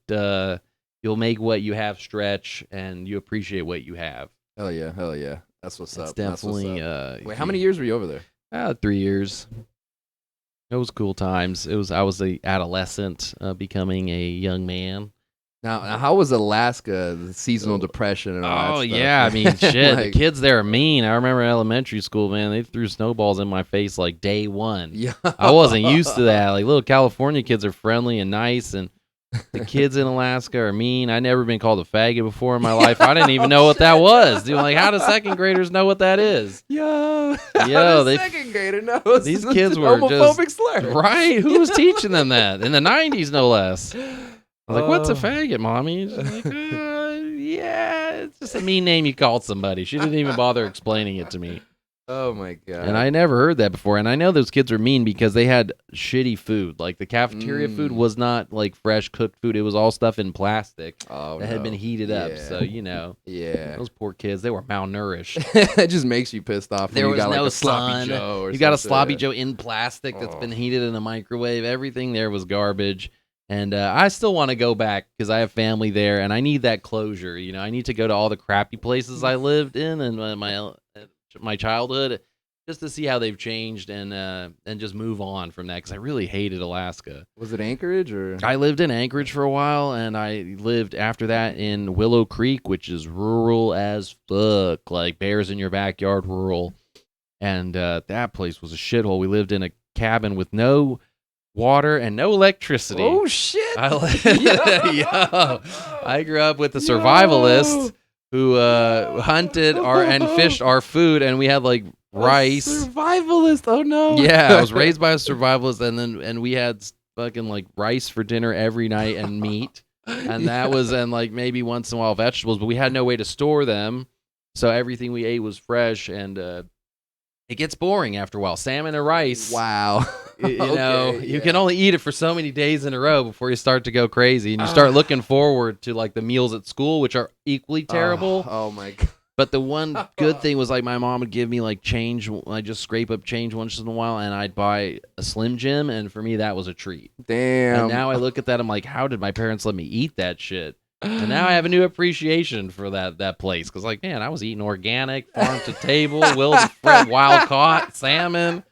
Speaker 3: you'll make what you have stretch, and you appreciate what you have.
Speaker 1: Hell yeah, hell yeah. That's what's
Speaker 3: It's
Speaker 1: up. That's what's
Speaker 3: definitely
Speaker 1: up. Wait,
Speaker 3: if
Speaker 1: how many years were you over there?
Speaker 3: 3 years. It was cool times. I was a adolescent, becoming a young man.
Speaker 1: Now, how was Alaska? The seasonal depression and all that
Speaker 3: Oh
Speaker 1: stuff?
Speaker 3: yeah, I mean shit.
Speaker 1: Like-
Speaker 3: The kids there are mean. I remember in elementary school, man, they threw snowballs in my face like day one.
Speaker 1: Yeah.
Speaker 3: I wasn't used to that. Like little California kids are friendly and nice, and the kids in Alaska are mean. I never been called a faggot before in my life. I didn't even know what that was. Dude, like how do second graders know what that is?
Speaker 1: Yo,
Speaker 3: they-
Speaker 1: second grader knows.
Speaker 3: these
Speaker 1: It's
Speaker 3: kids
Speaker 1: a
Speaker 3: were
Speaker 1: homophobic
Speaker 3: just-
Speaker 1: slur.
Speaker 3: Right? Who was teaching them that in the 90s, no less? I was like, what's a
Speaker 1: Oh.
Speaker 3: faggot, mommy? She's like, yeah, it's just a mean name you called somebody. She didn't even bother explaining it to me.
Speaker 1: Oh my god.
Speaker 3: And I never heard that before. And I know those kids are mean because they had shitty food. Like the cafeteria food was not like fresh cooked food. It was all stuff in plastic that had been heated up.
Speaker 1: Yeah.
Speaker 3: So, you know,
Speaker 1: Yeah.
Speaker 3: those poor kids, they were malnourished.
Speaker 1: It just makes you pissed off. When
Speaker 3: There
Speaker 1: you
Speaker 3: was
Speaker 1: got, like,
Speaker 3: no
Speaker 1: a sloppy
Speaker 3: sun.
Speaker 1: Joe or
Speaker 3: You got a
Speaker 1: something,
Speaker 3: sloppy
Speaker 1: yeah.
Speaker 3: Joe in plastic that's
Speaker 1: Oh.
Speaker 3: been heated in a microwave. Everything there was garbage. And I still want to go back because I have family there and I need that closure. You know, I need to go to all the crappy places I lived in and my childhood. just to see how they've changed and just move on from that because I really hated Alaska.
Speaker 1: Was it Anchorage or?
Speaker 3: I lived in Anchorage for a while, and I lived after that in Willow Creek, which is rural as fuck, like bears in your backyard, rural. And that place was a shithole. We lived in a cabin with no water and no electricity.
Speaker 1: Oh shit!
Speaker 3: Yo, I grew up with a survivalist who hunted and fished our food, and we had like rice.
Speaker 1: Survivalist. Oh no.
Speaker 3: Yeah, I was raised by a survivalist, and we had fucking like rice for dinner every night and meat, and that was and like maybe once in a while vegetables, but we had no way to store them, so everything we ate was fresh, and it gets boring after a while. Salmon and rice.
Speaker 1: Wow.
Speaker 3: You know, you can only eat it for so many days in a row before you start to go crazy, and you start looking forward to like the meals at school, which are equally terrible.
Speaker 1: Oh my god.
Speaker 3: But the one good thing was like my mom would give me like change. I just scrape up change once in a while, and I'd buy a Slim Jim, and for me that was a treat.
Speaker 1: Damn.
Speaker 3: And now I look at that, I'm like, how did my parents let me eat that shit? And now I have a new appreciation for that place because like, man, I was eating organic, farm to table, wild caught salmon.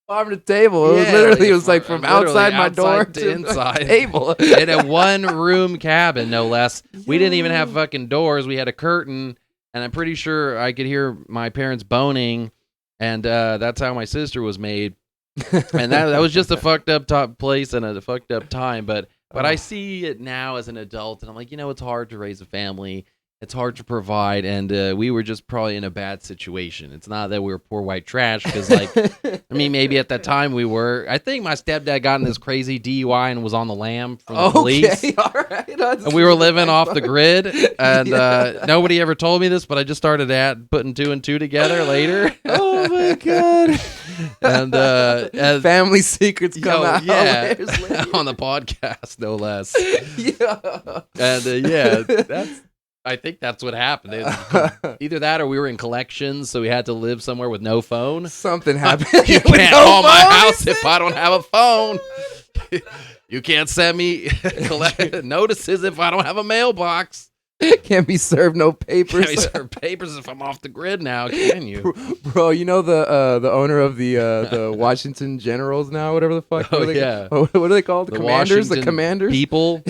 Speaker 1: Farm to table. It was literally, it was like from outside my door to
Speaker 3: inside
Speaker 1: table.
Speaker 3: In a one-room cabin, no less. We didn't even have fucking doors. We had a curtain, and I'm pretty sure I could hear my parents boning, and that's how my sister was made. And that was just a fucked up place and a fucked up time. But I see it now as an adult, and I'm like, it's hard to raise a family. It's hard to provide, and we were just probably in a bad situation. It's not that we were poor white trash, because, like, I mean, maybe at that time we were. I think my stepdad got in this crazy DUI and was on the lam from the police.
Speaker 1: All right.
Speaker 3: And we were living off the grid, and nobody ever told me this, but I just started putting two and two together later.
Speaker 1: Oh, my God.
Speaker 3: and
Speaker 1: family secrets come out.
Speaker 3: Yeah, on the podcast, no less.
Speaker 1: Yeah.
Speaker 3: And, I think that's what happened. Either that or we were in collections, so we had to live somewhere with no phone.
Speaker 1: Something happened.
Speaker 3: You can't call my house if I don't have a phone. You can't send me notices if I don't have a mailbox.
Speaker 1: Can't be served no papers.
Speaker 3: Can't be served papers if I'm off the grid now, can you?
Speaker 1: Bro, you know the owner of the Washington Generals now, whatever the fuck.
Speaker 3: Oh, yeah.
Speaker 1: What are they called? The Commanders?
Speaker 3: Washington
Speaker 1: The Commanders?
Speaker 3: People.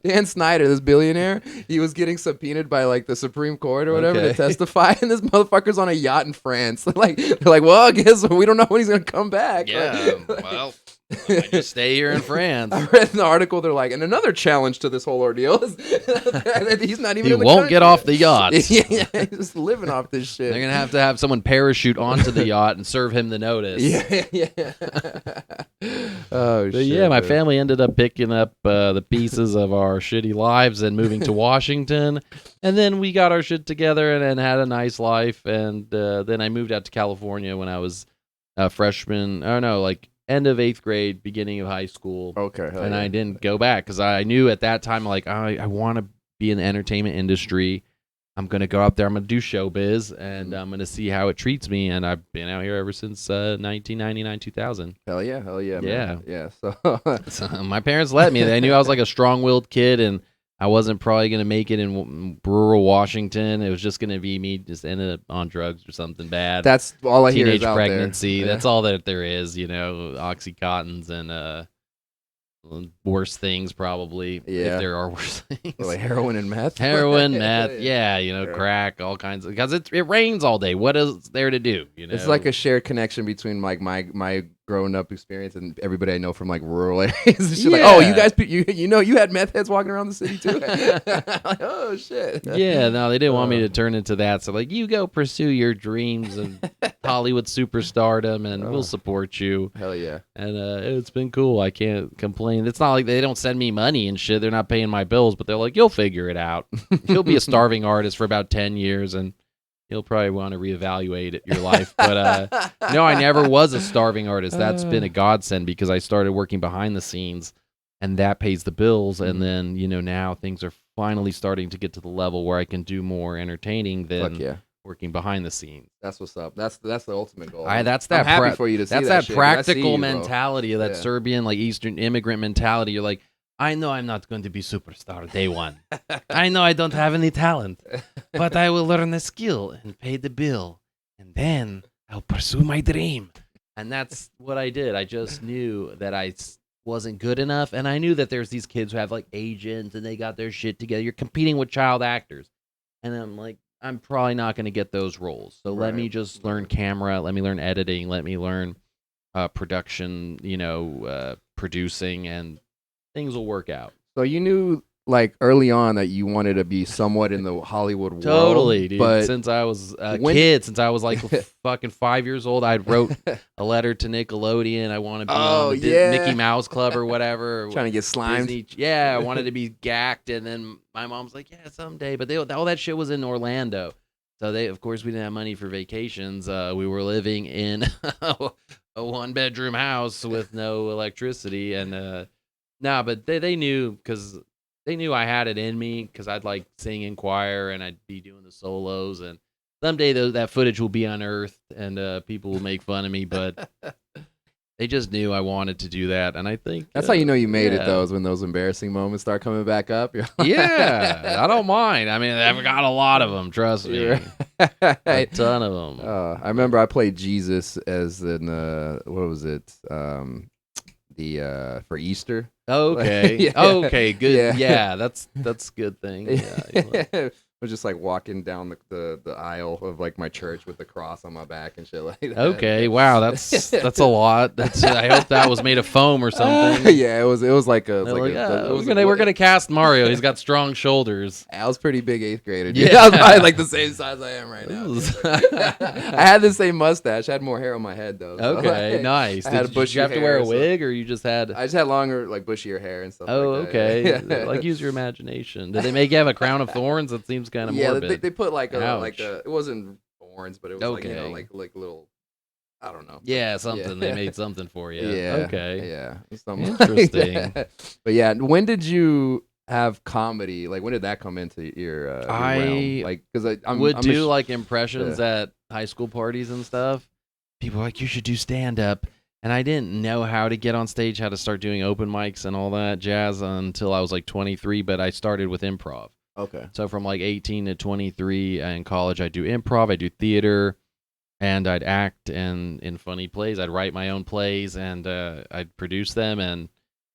Speaker 1: Dan Snyder, this billionaire, he was getting subpoenaed by like the Supreme Court or whatever to testify, and this motherfucker's on a yacht in France. They're like, well, I guess we don't know when he's gonna come back.
Speaker 3: Yeah, well, I might just stay here in France.
Speaker 1: I read in the article, they're like, and another challenge to this whole ordeal is that he's not even.
Speaker 3: He
Speaker 1: in the
Speaker 3: won't
Speaker 1: country.
Speaker 3: get off the yacht.
Speaker 1: Yeah, he's just living off this shit.
Speaker 3: They're gonna have someone parachute onto the yacht and serve him the notice.
Speaker 1: Yeah. Oh
Speaker 3: But
Speaker 1: shit.
Speaker 3: yeah, my family ended up picking up the pieces of our shitty lives and moving to Washington, and then we got our shit together and had a nice life. And then I moved out to California when I was a freshman. Oh no, like end of 8th grade, beginning of high school.
Speaker 1: Okay.
Speaker 3: And I didn't go back because I knew at that time, like, I want to be in the entertainment industry. I'm going to go out there. I'm going to do showbiz, and I'm going to see how it treats me. And I've been out here ever since 1999, 2000.
Speaker 1: Hell yeah, man. Yeah.
Speaker 3: So my parents let me. They knew I was like a strong-willed kid, and I wasn't probably going to make it in rural Washington. It was just going to be me just ended up on drugs or something bad.
Speaker 1: That's all I hear is
Speaker 3: Teenage
Speaker 1: out
Speaker 3: pregnancy.
Speaker 1: there.
Speaker 3: That's all that there is, Oxycontins and worse things probably.
Speaker 1: Yeah.
Speaker 3: If there are worse things.
Speaker 1: Like heroin and meth.
Speaker 3: Heroin, meth, crack, all kinds of, because it rains all day. What is there to do?
Speaker 1: It's like a shared connection between like my growing up experience and everybody I know from like rural areas. It's just like, oh, you guys, you had meth heads walking around the city too. Like, oh shit.
Speaker 3: Yeah, no, they didn't want me to turn into that. So like, you go pursue your dreams and Hollywood superstardom, and we'll support you.
Speaker 1: Hell yeah.
Speaker 3: And it's been cool. I can't complain. It's not like they don't send me money and shit. They're not paying my bills, but they're like, you'll figure it out. You'll be a starving artist for about 10 years, and you'll probably want to reevaluate your life. But no, I never was a starving artist. That's been a godsend because I started working behind the scenes, and that pays the bills. And then, now things are finally starting to get to the level where I can do more entertaining than working behind the scenes.
Speaker 1: That's what's up. That's the ultimate goal.
Speaker 3: I'm
Speaker 1: happy for you to see
Speaker 3: that's
Speaker 1: that
Speaker 3: that
Speaker 1: shit, 'cause I see
Speaker 3: practical
Speaker 1: you, bro.
Speaker 3: mentality of that Serbian, like Eastern immigrant mentality. You're like, I know I'm not going to be superstar day one. I know I don't have any talent, but I will learn the skill and pay the bill and then I'll pursue my dream. And that's what I did. I just knew that wasn't good enough, and I knew that there's these kids who have like agents and they got their shit together. You're competing with child actors, and I'm like, I'm probably not going to get those roles. So let me just learn camera, let me learn editing, let me learn production, producing, and things will work out.
Speaker 1: So you knew like early on that you wanted to be somewhat in the Hollywood world.
Speaker 3: Totally, dude.
Speaker 1: But
Speaker 3: since I was a kid, since I was like fucking 5 years old, I wrote a letter to Nickelodeon. I want to be on the Mickey Mouse Club or whatever.
Speaker 1: Trying to get slimed.
Speaker 3: Disney. Yeah, I wanted to be gacked, and then my mom's like, "Yeah, someday." But all that shit was in Orlando, so of course, we didn't have money for vacations. We were living in a 1-bedroom house with no electricity, and but they knew because. They knew I had it in me because I'd like sing in choir and I'd be doing the solos, and someday that footage will be unearthed and people will make fun of me, but they just knew I wanted to do that, and I think
Speaker 1: that's how you know you made it, though, is when those embarrassing moments start coming back up.
Speaker 3: Yeah, I don't mind. I mean, I've got a lot of them, trust me. A ton of them.
Speaker 1: I remember I played Jesus as in, what was it? For Easter.
Speaker 3: Okay.
Speaker 1: Yeah.
Speaker 3: Okay. Good. Yeah. That's a good thing. Yeah.
Speaker 1: I was just like walking down the aisle of like my church with the cross on my back and shit like that.
Speaker 3: Okay. Wow. That's a lot. I hope that was made of foam or something.
Speaker 1: Yeah. It was like a.
Speaker 3: We're gonna cast Mario. He's got strong shoulders.
Speaker 1: I was pretty big 8th grader. Dude. Yeah. I was probably like the same size I am right now. I had the same mustache. I had more hair on my head though. So
Speaker 3: okay.
Speaker 1: like,
Speaker 3: Nice. Did you have to wear a wig, or you just had?
Speaker 1: I just had longer, like bushier hair and stuff.
Speaker 3: Oh,
Speaker 1: like that.
Speaker 3: okay.
Speaker 1: Yeah.
Speaker 3: Like use your imagination. Did they make you have a crown of thorns? That seems kind of morbid.
Speaker 1: They put like
Speaker 3: Ouch.
Speaker 1: it wasn't thorns, but it was
Speaker 3: Okay.
Speaker 1: like little, I don't know.
Speaker 3: Yeah, something.
Speaker 1: Yeah.
Speaker 3: They made something for you.
Speaker 1: Yeah.
Speaker 3: Okay.
Speaker 1: Yeah. Something
Speaker 3: Interesting.
Speaker 1: Like that. But yeah, when did you have comedy? Like, when did that come into your realm? Like, because I
Speaker 3: would do like impressions at high school parties and stuff. People were like, you should do stand up. And I didn't know how to get on stage, how to start doing open mics and all that jazz until I was like 23, but I started with improv.
Speaker 1: Okay.
Speaker 3: So from like 18 to 23 in college, I do improv, I do theater, and I'd act in funny plays. I'd write my own plays and I'd produce them, and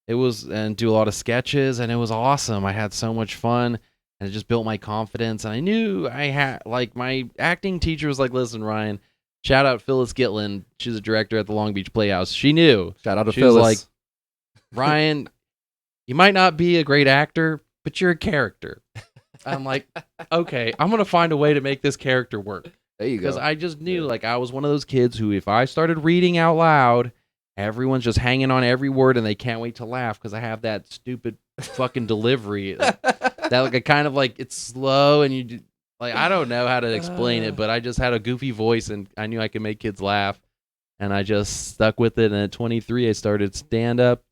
Speaker 3: do a lot of sketches, and it was awesome. I had so much fun, and it just built my confidence. And I knew I had, like, my acting teacher was like, listen, Ryan, shout out Phyllis Gitlin. She's a director at the Long Beach Playhouse. She knew.
Speaker 1: Shout out to
Speaker 3: she
Speaker 1: Phyllis.
Speaker 3: Was like, Ryan, you might not be a great actor, but you're a character. I'm like, okay, I'm going to find a way to make this character work.
Speaker 1: There you go.
Speaker 3: Because I just knew, like, I was one of those kids who, if I started reading out loud, everyone's just hanging on every word and they can't wait to laugh because I have that stupid fucking delivery. That, like, kind of like, it's slow and you, like, I don't know how to explain it, but I just had a goofy voice and I knew I could make kids laugh. And I just stuck with it. And at 23, I started stand up.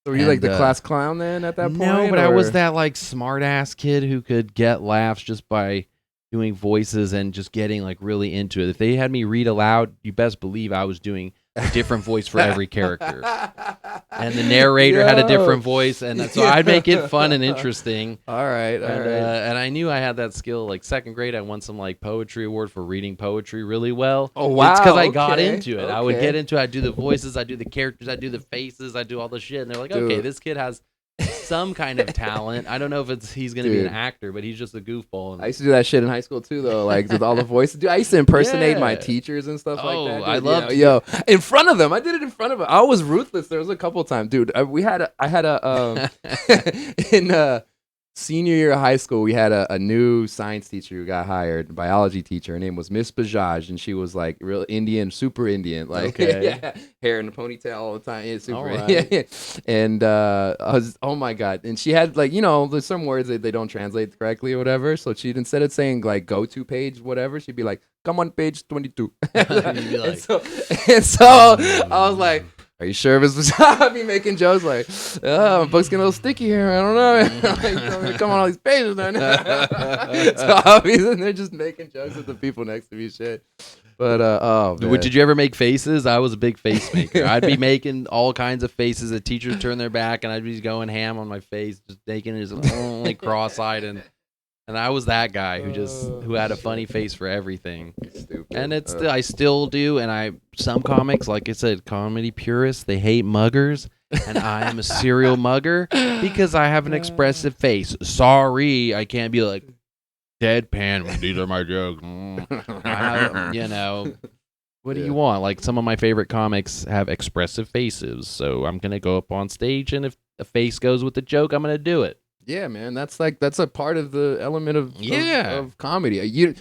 Speaker 1: So were you like the class clown then at that point?
Speaker 3: No, but I was that like smart ass kid who could get laughs just by doing voices and just getting like really into it. If they had me read aloud, you best believe I was doing a different voice for every character. And the narrator had a different voice, and so I'd make it fun and interesting.
Speaker 1: All right.
Speaker 3: And I knew I had that skill. Like 2nd grade, I won some like poetry award for reading poetry really well.
Speaker 1: Oh wow!
Speaker 3: It's because I got into it.
Speaker 1: Okay.
Speaker 3: I would get into it. I'd do the voices, I'd do the characters, I'd do the faces, I'd do all the shit. And they're like, okay, this kid has some kind of talent. I don't know if he's going to be an actor, but he's just a goofball.
Speaker 1: I used to do that shit in high school too, though. Like with all the voices. Dude, I used to impersonate my teachers and stuff like that. Dude.
Speaker 3: I loved
Speaker 1: in front of them. I did it in front of them. I was ruthless. There was a couple of times, dude. I had a in senior year of high school, we had a new science teacher who got hired, a biology teacher. Her name was Miss Bajaj, and she was like real Indian, super Indian, like hair in a ponytail all the time. Yeah, super.
Speaker 3: Right.
Speaker 1: And I was, oh my god! And she had like, there's some words that they don't translate correctly or whatever. So she, instead of saying like go to page whatever, she'd be like, come on page 22. and so I was like, are you sure this was I'd be making jokes like, oh, my book's getting a little sticky here. I don't know. Like, come on all these pages. So I'll be in there just making jokes with the people next to me. Shit. But, oh, man.
Speaker 3: Did you ever make faces? I was a big face maker. I'd be making all kinds of faces. The teachers turn their back, and I'd be going ham on my face, just making it just like cross-eyed. And And I was that guy who had a funny face for everything.
Speaker 1: Stupid.
Speaker 3: And I still do. And some comics, like I said, comedy purists, they hate muggers. And I am a serial mugger because I have an expressive face. Sorry, I can't be like deadpan when these are my jokes. What do you want? Like, some of my favorite comics have expressive faces. So I'm going to go up on stage, and if a face goes with the joke, I'm going to do it.
Speaker 1: Yeah, man, that's a part of the element of comedy. You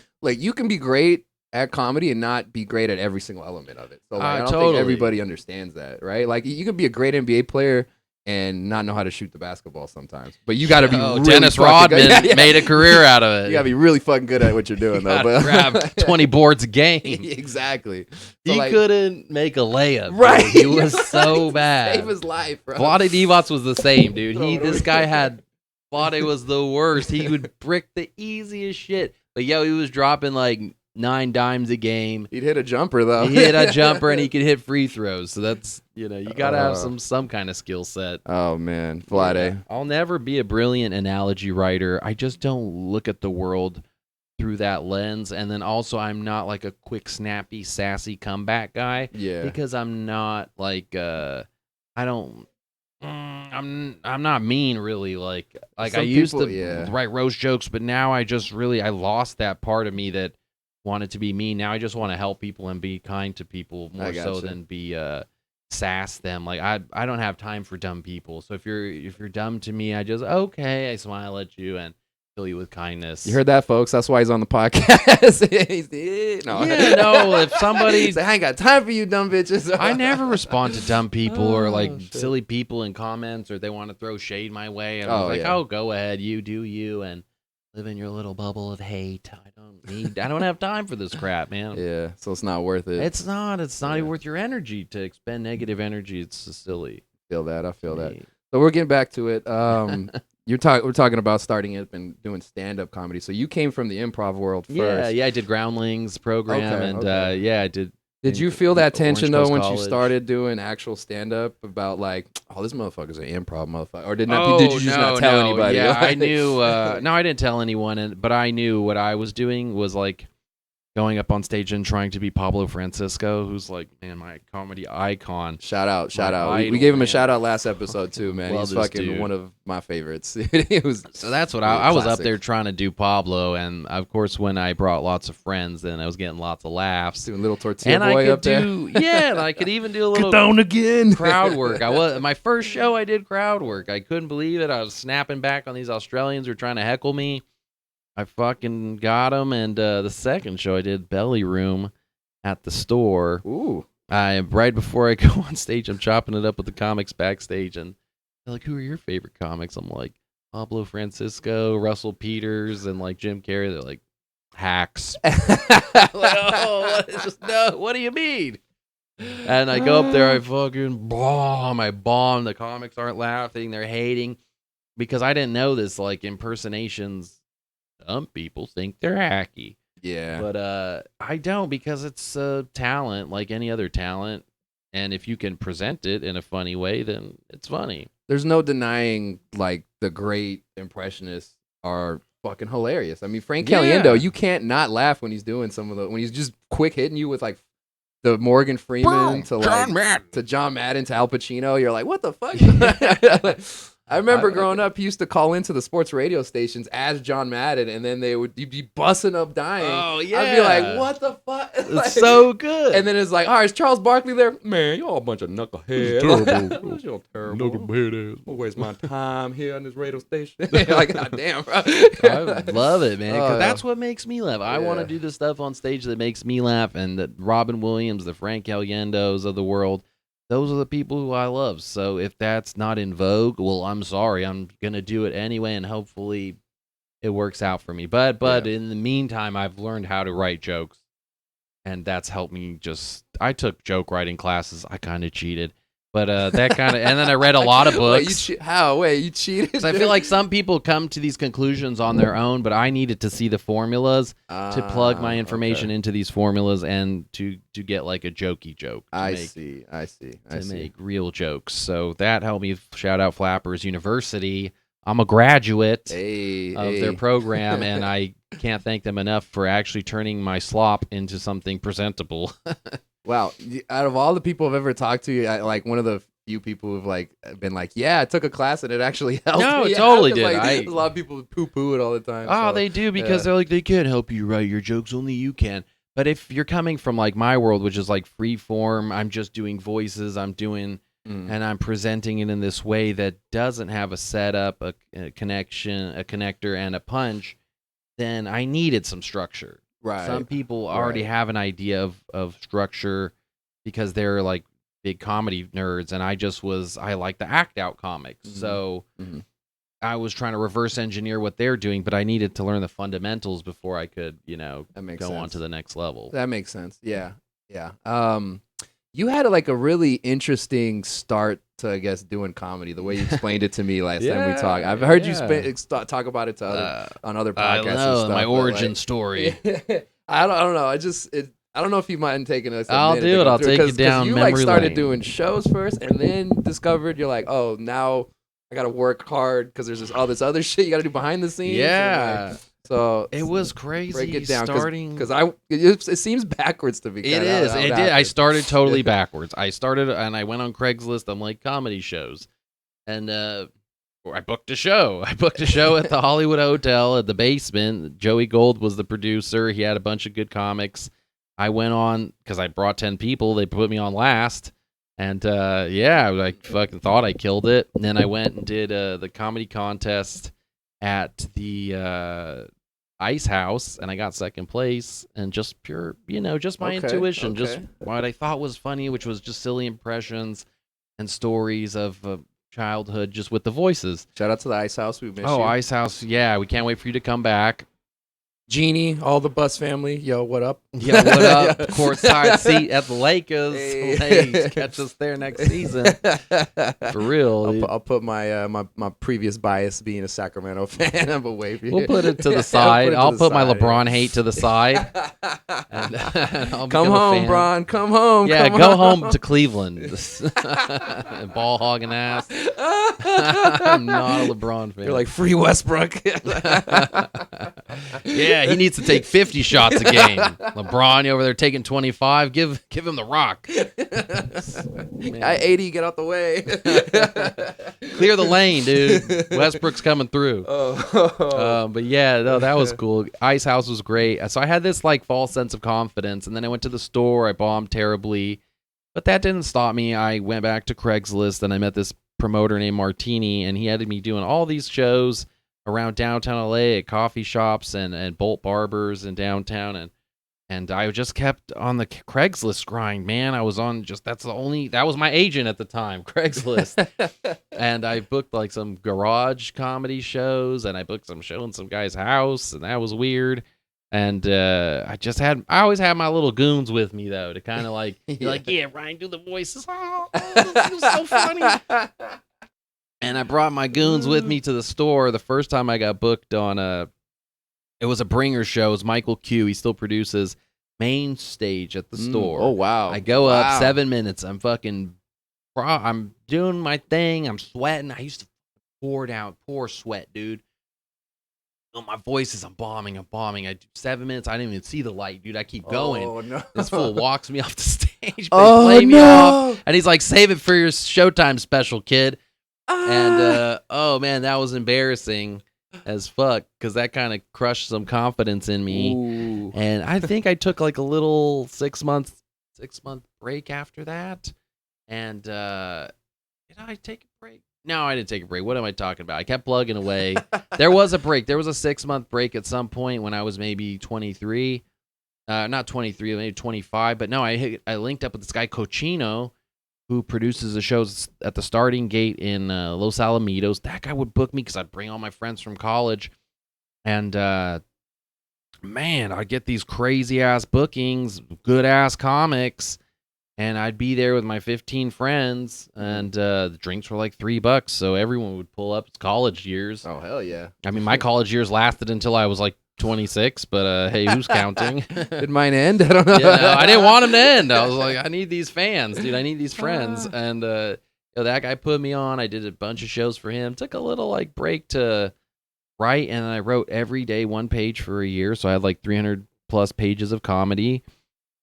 Speaker 1: can be great at comedy and not be great at every single element of it. So I don't think everybody understands that, right? Like, you can be a great NBA player and not know how to shoot the basketball sometimes, but you got to be really
Speaker 3: Dennis Rodman made a career out of it.
Speaker 1: You got to be really fucking good at what you're doing, though. But
Speaker 3: grab 20 boards a game.
Speaker 1: Exactly.
Speaker 3: He couldn't make a layup.
Speaker 1: Right?
Speaker 3: Dude. He was so bad.
Speaker 1: Save his life, bro.
Speaker 3: Vlade Divac was the same, dude. This guy had. Vlade was the worst. He would brick the easiest shit. But he was dropping like 9 dimes a game.
Speaker 1: He'd hit a jumper, though.
Speaker 3: He hit a jumper and he could hit free throws. So that's, you got to have some kind of skill set.
Speaker 1: Oh, man. Vlade.
Speaker 3: Yeah. I'll never be a brilliant analogy writer. I just don't look at the world through that lens. And then also, I'm not like a quick, snappy, sassy comeback guy.
Speaker 1: Yeah.
Speaker 3: Because I'm not like, I'm not mean, really. Like I used to write roast jokes, but now I lost that part of me that wanted to be mean. Now I just want to help people and be kind to people more so than be sass them. Like I don't have time for dumb people. So if you're dumb to me, I smile at you and fill you with kindness.
Speaker 1: You heard that, folks? That's why he's on the podcast.
Speaker 3: If somebody,
Speaker 1: I ain't got time for you, dumb bitches.
Speaker 3: I never respond to dumb people or silly people in comments, or they want to throw shade my way. And I'm go ahead, you do you, and live in your little bubble of hate. I don't have time for this crap, man.
Speaker 1: Yeah, so it's not worth it.
Speaker 3: It's not even worth your energy to expend negative energy. It's silly.
Speaker 1: I feel that. So we're getting back to it. We're talking about starting up and doing stand-up comedy. So you came from the improv world first.
Speaker 3: Yeah, I did Groundlings program, I did.
Speaker 1: Did you feel that tension though when you started doing actual stand-up about like, oh, this motherfucker's an improv motherfucker, or did you just not tell anybody?
Speaker 3: Yeah, I knew. No, I didn't tell anyone, but I knew what I was doing was like going up on stage and trying to be Pablo Francisco, who's like, man, my comedy icon.
Speaker 1: Shout out.
Speaker 3: Idol,
Speaker 1: We gave him a shout out last episode too, man. He's fucking
Speaker 3: dude.
Speaker 1: One of my favorites.
Speaker 3: So that's what I was up there trying to do Pablo, and of course when I brought lots of friends, then I was getting lots of laughs.
Speaker 1: Doing little tortilla boy up there.
Speaker 3: And I could even do a little
Speaker 1: Get down again.
Speaker 3: crowd work. My first show I did crowd work. I couldn't believe it. I was snapping back on these Australians who were trying to heckle me. I fucking got them, and the second show I did belly room at the store.
Speaker 1: Ooh!
Speaker 3: Right before I go on stage, I'm chopping it up with the comics backstage, and they're like, "Who are your favorite comics?" I'm like, Pablo Francisco, Russell Peters, and like Jim Carrey. They're like, hacks. What do you mean? And I go up there, I fucking bomb. I bomb. The comics aren't laughing; they're hating because I didn't know this. Like impersonations. Some people think they're hacky.
Speaker 1: Yeah.
Speaker 3: But I don't, because it's talent like any other talent. And if you can present it in a funny way, then it's funny.
Speaker 1: There's no denying, like, the great impressionists are fucking hilarious. I mean, Frank Caliendo, you can't not laugh when he's doing when he's just quick hitting you with, like, the Morgan Freeman to John Madden to Al Pacino. You're like, what the fuck? I remember growing up, he used to call into the sports radio stations as John Madden, and then you'd be busting up dying.
Speaker 3: Oh, yeah.
Speaker 1: I'd be like, what the fuck?
Speaker 3: It's so good.
Speaker 1: And then it's like, all right, is Charles Barkley there? Man, you're all a bunch of knuckleheads.
Speaker 4: Terrible.
Speaker 1: You're terrible.
Speaker 4: Knucklehead ass.
Speaker 1: I'll waste my time here on this radio station. Like, God damn, bro.
Speaker 3: I love it, man, because that's what makes me laugh. I want to do the stuff on stage that makes me laugh, and the Robin Williams, the Frank Caliendos of the world, those are the people who I love. So if that's not in vogue, well, I'm sorry. I'm going to do it anyway, and hopefully it works out for me. But in the meantime, I've learned how to write jokes, and that's helped me I took joke writing classes. I kind of cheated. But that kind of, and then I read a lot of books.
Speaker 1: Wait, you cheated?
Speaker 3: So I feel like some people come to these conclusions on their own, but I needed to see the formulas to plug my information into these formulas and to get like a jokey joke.
Speaker 1: I see.
Speaker 3: Make real jokes. So that helped me. Shout out Flappers University I'm a graduate
Speaker 1: Hey,
Speaker 3: of
Speaker 1: hey.
Speaker 3: their program, and I can't thank them enough for actually turning my slop into something presentable.
Speaker 1: Wow, out of all the people I've ever talked to, like one of the few people who've like been like, yeah, I took a class and it actually helped.
Speaker 3: No,
Speaker 1: me
Speaker 3: it totally
Speaker 1: out, 'cause,
Speaker 3: did.
Speaker 1: like, a lot of people poo-poo it all the time.
Speaker 3: Oh,
Speaker 1: so,
Speaker 3: they do because
Speaker 1: yeah.
Speaker 3: they're like, they can't help you write your jokes, only you can. But if you're coming from like my world, which is like free form, I'm just doing voices, and I'm presenting it in this way that doesn't have a setup, a connection, a connector, and a punch, then I needed some structure.
Speaker 1: Right.
Speaker 3: Some people already
Speaker 1: Right.
Speaker 3: have an idea of structure because they're like big comedy nerds, and I like the act out comics. So I was trying to reverse engineer what they're doing, but I needed to learn the fundamentals before I could,
Speaker 1: That makes
Speaker 3: go
Speaker 1: sense.
Speaker 3: on to the next level.
Speaker 1: That makes sense. Yeah. Yeah. You had like a really interesting start to, I guess, doing comedy. The way you explained it to me last time we talked. I've heard you talk about it to on other podcasts.
Speaker 3: I
Speaker 1: and
Speaker 3: know
Speaker 1: stuff,
Speaker 3: my
Speaker 1: but,
Speaker 3: origin
Speaker 1: like,
Speaker 3: story.
Speaker 1: I don't know. I don't know if you mind taking us.
Speaker 3: I'll do it. I'll take you down
Speaker 1: you
Speaker 3: memory
Speaker 1: like started
Speaker 3: lane.
Speaker 1: doing shows first, and then discovered you're like, oh, now I got to work hard because there's all this other shit you got to do behind the scenes.
Speaker 3: Yeah.
Speaker 1: And, like, so
Speaker 3: It was crazy.
Speaker 1: break it down
Speaker 3: starting
Speaker 1: because it seems backwards to me.
Speaker 3: It is. It did. I started totally backwards. I started and I went on Craigslist. I'm like comedy shows, and I booked a show. I booked a show at the Hollywood Hotel at the basement. Joey Gold was the producer. He had a bunch of good comics. I went on because I brought 10 people. They put me on last, and I fucking thought I killed it. And then I went and did the comedy contest at the Ice House, and I got second place. And just pure, just my intuition, just what I thought was funny, which was just silly impressions and stories of childhood, just with the voices.
Speaker 1: Shout out to the Ice House. We miss you.
Speaker 3: Ice House, yeah, we can't wait for you to come back.
Speaker 1: Jeannie, all the Bus family, yo, what up?
Speaker 3: Yeah, what up? Courtside seat at the Lakers.
Speaker 1: Hey.
Speaker 3: Hey, catch us there next season. For real.
Speaker 1: I'll put my my previous bias being a Sacramento fan. I'm away from you.
Speaker 3: We'll put it to the side. I'll put my LeBron hate to the side. And I'll
Speaker 1: come
Speaker 3: become a
Speaker 1: home,
Speaker 3: fan.
Speaker 1: Bron. Come home.
Speaker 3: Yeah,
Speaker 1: come
Speaker 3: go home to Cleveland. Ball hogging ass. I'm not a LeBron fan.
Speaker 1: You're like free Westbrook.
Speaker 3: Yeah, he needs to take 50 shots a game. LeBron over there taking 25. Give him the rock.
Speaker 1: I 80. Get out the way.
Speaker 3: Clear the lane, dude. Westbrook's coming through. But yeah, no, that was cool. Ice House was great. So I had this like false sense of confidence, and then I went to the store. I bombed terribly, but that didn't stop me. I went back to Craigslist, and I met this promoter named Martini, and he had me doing all these shows around downtown LA at coffee shops and Bolt Barbers in downtown, and I just kept on the Craigslist grind, man. I was on that was my agent at the time, Craigslist. And I booked like some garage comedy shows, and I booked some show in some guy's house, and that was weird. And I always had my little goons with me though, to kind of like be like, yeah, Ryan, do the voices. Oh, this is so funny. And I brought my goons with me to the store. The first time I got booked on it was a bringer show. It was Michael Q. He still produces main stage at the store.
Speaker 1: Oh, wow.
Speaker 3: I go up 7 minutes. I'm doing my thing. I'm sweating. I used to pour sweat, dude. Oh, my voice is, I'm bombing. I do 7 minutes. I didn't even see the light, dude. I keep going.
Speaker 1: Oh, no.
Speaker 3: This fool walks me off the stage.
Speaker 1: Oh,
Speaker 3: play me
Speaker 1: no.
Speaker 3: off, and he's like, save it for your Showtime special, kid. And oh man, that was embarrassing as fuck, because that kind of crushed some confidence in me.
Speaker 1: Ooh.
Speaker 3: And I think I took like a little 6 month break after that. And did I take a break? No, I didn't take a break. What am I talking about? I kept plugging away. There was a break. There was a 6 month break at some point when I was maybe 23. Not 23, maybe 25. But no, I linked up with this guy Cochino, who produces the shows at the Starting Gate in Los Alamitos. That guy would book me because I'd bring all my friends from college. And, man, I'd get these crazy-ass bookings, good-ass comics, and I'd be there with my 15 friends, and the drinks were like $3, so everyone would pull up. It's college years.
Speaker 1: Oh, hell yeah.
Speaker 3: I mean, my college years lasted until I was like 26, but hey, who's counting?
Speaker 1: Did mine end? I don't know.
Speaker 3: Yeah, no, I didn't want them to end. I was like, I need these fans, dude. I need these friends. And that guy put me on. I did a bunch of shows for him. Took a little like break to write, and I wrote every day 1 page for a year. So I had like 300 plus pages of comedy.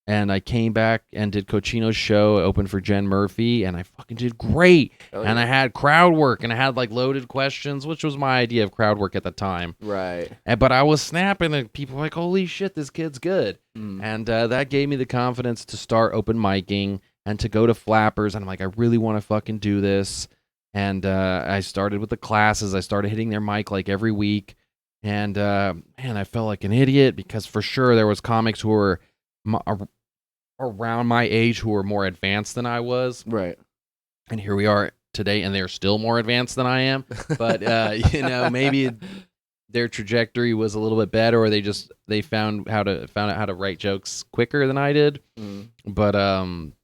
Speaker 3: And I came back and did Cochino's show, opened for Jen Murphy, and I fucking did great.
Speaker 1: Oh,
Speaker 3: and
Speaker 1: yeah.
Speaker 3: I had crowd work, and I had like loaded questions, which was my idea of crowd work at the time.
Speaker 1: Right.
Speaker 3: But I was snapping, and people were like, holy shit, this kid's good. And that gave me the confidence to start open micing and to go to flappers. And I'm like, I really want to fucking do this. And I started with the classes. I started hitting their mic like every week. And man, I felt like an idiot because for sure there was comics who were around my age who were more advanced than I was.
Speaker 1: Right.
Speaker 3: And here we are today, and they're still more advanced than I am. But, maybe their trajectory was a little bit better, or they found out how to write jokes quicker than I did. But,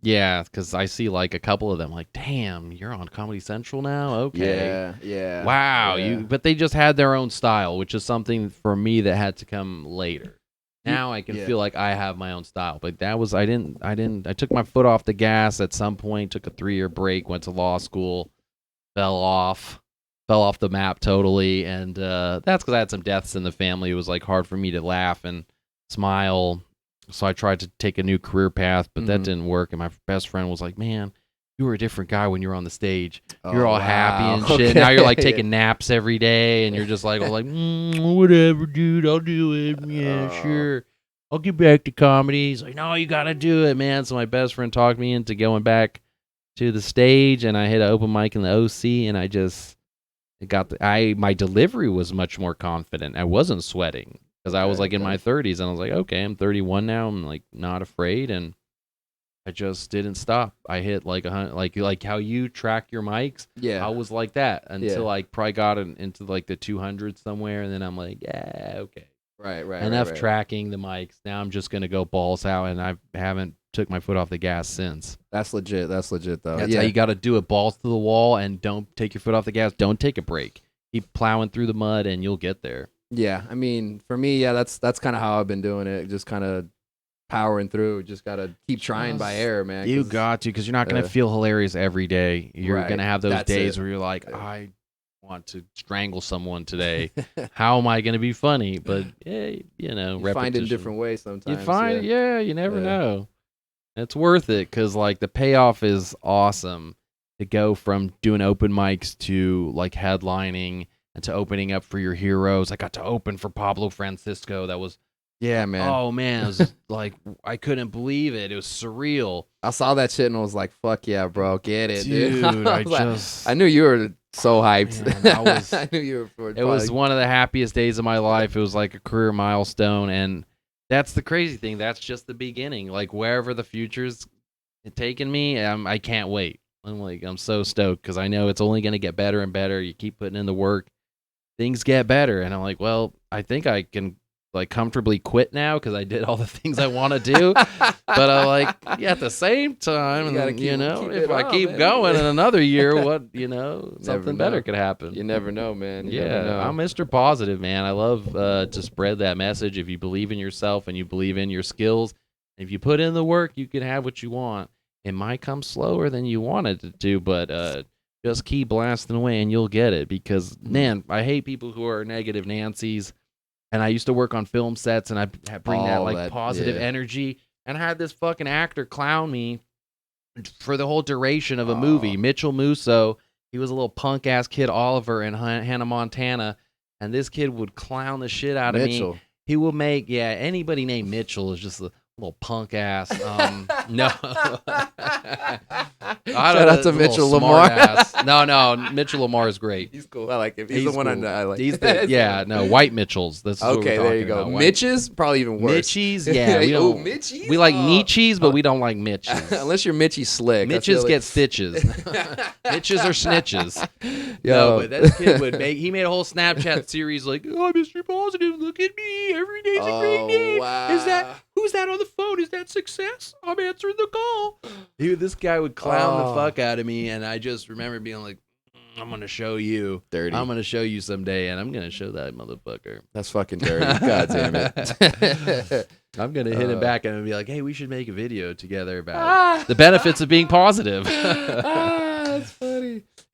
Speaker 3: yeah, because I see like a couple of them like, damn, you're on Comedy Central now? Okay.
Speaker 1: Yeah.
Speaker 3: Wow.
Speaker 1: Yeah.
Speaker 3: But they just had their own style, which is something for me that had to come later. Now I can feel like I have my own style, but that was I took my foot off the gas at some point, took a 3-year break, went to law school, fell off the map totally, and that's because I had some deaths in the family. It was like hard for me to laugh and smile, so I tried to take a new career path, but that didn't work. And my best friend was like, "Man, you were a different guy when you were on the stage. You're all happy and shit.
Speaker 1: Okay.
Speaker 3: Now you're like taking naps every day, and you're just like, whatever, dude, I'll do it. Yeah, sure. I'll get back to comedy." He's like, "No, you got to do it, man." So my best friend talked me into going back to the stage, and I hit an open mic in the OC, and I just my delivery was much more confident. I wasn't sweating because I was like in my 30s, and I was like, okay, I'm 31 now. I'm like not afraid, and I just didn't stop. I hit like 100, like how you track your mics.
Speaker 1: Yeah.
Speaker 3: I was like that until I probably got into like the 200 somewhere, and then I'm like, yeah, okay.
Speaker 1: Right.
Speaker 3: Enough tracking the mics. Now I'm just gonna go balls out, and I haven't took my foot off the gas since.
Speaker 1: That's legit though.
Speaker 3: That's how you got to do it. Balls to the wall, and don't take your foot off the gas. Don't take a break. Keep plowing through the mud, and you'll get there.
Speaker 1: Yeah, I mean, for me, that's kind of how I've been doing it. Just kind of powering through. Just gotta keep trying by error, man.
Speaker 3: You got to, because you're not gonna feel hilarious every day. You're gonna have those days where you're like, I want to strangle someone today. How am I gonna be funny? But you
Speaker 1: find it in different ways sometimes.
Speaker 3: You find, you never know. It's worth it because like the payoff is awesome to go from doing open mics to like headlining and to opening up for your heroes. I got to open for Pablo Francisco. That was,
Speaker 1: man.
Speaker 3: Oh man, it was like I couldn't believe it. It was surreal.
Speaker 1: I saw that shit and I was like, "Fuck yeah, bro, get it,
Speaker 3: dude!"
Speaker 1: I knew you were so hyped.
Speaker 3: Man,
Speaker 1: I knew you were.
Speaker 3: It was one of the happiest days of my life. It was like a career milestone, and that's the crazy thing. That's just the beginning. Like wherever the future's taking me, I can't wait. I'm so stoked because I know it's only going to get better and better. You keep putting in the work, things get better, and I'm like, well, I think I can like comfortably quit now because I did all the things I want to do. But I like, at the same time, if I keep going in another year, something better could happen.
Speaker 1: You never know, man. You never know.
Speaker 3: I'm Mr. Positive, man. I love to spread that message. If you believe in yourself and you believe in your skills, if you put in the work, you can have what you want. It might come slower than you wanted it to, but just keep blasting away and you'll get it. Because, man, I hate people who are negative Nancys. And I used to work on film sets, and I bring that positive energy. And I had this fucking actor clown me for the whole duration of a movie. Mitchell Musso, he was a little punk-ass kid, Oliver, in Hannah Montana. And this kid would clown the shit out of me. He will make, anybody named Mitchell is just a little punk ass. No.
Speaker 1: Shout out to Mitchell Lamar.
Speaker 3: No, Mitchell Lamar is great.
Speaker 1: He's cool. I like him. He's the one
Speaker 3: cool.
Speaker 1: I like.
Speaker 3: He's white Mitchells. That's
Speaker 1: okay. There you go. Mitches, probably even worse.
Speaker 3: Mitchies, Mitchies. We like Nietzsche's, but we don't like Mitches.
Speaker 1: Unless you're Mitchie Slick.
Speaker 3: Mitches get stitches. Mitches are snitches. No, but that kid he made a whole Snapchat series like, "Oh, Mr. Positive, look at me. Every day's a great day."
Speaker 1: Wow.
Speaker 3: Who's that on the phone? Is that success? I'm answering the call. This guy would clown the fuck out of me, and I just remember being like, I'm going to show you.
Speaker 1: Dirty.
Speaker 3: I'm going to show you someday, and I'm going to show that motherfucker.
Speaker 1: That's fucking dirty. God damn it.
Speaker 3: I'm going to hit him back and be like, hey, we should make a video together about the benefits of being positive.
Speaker 1: That's funny.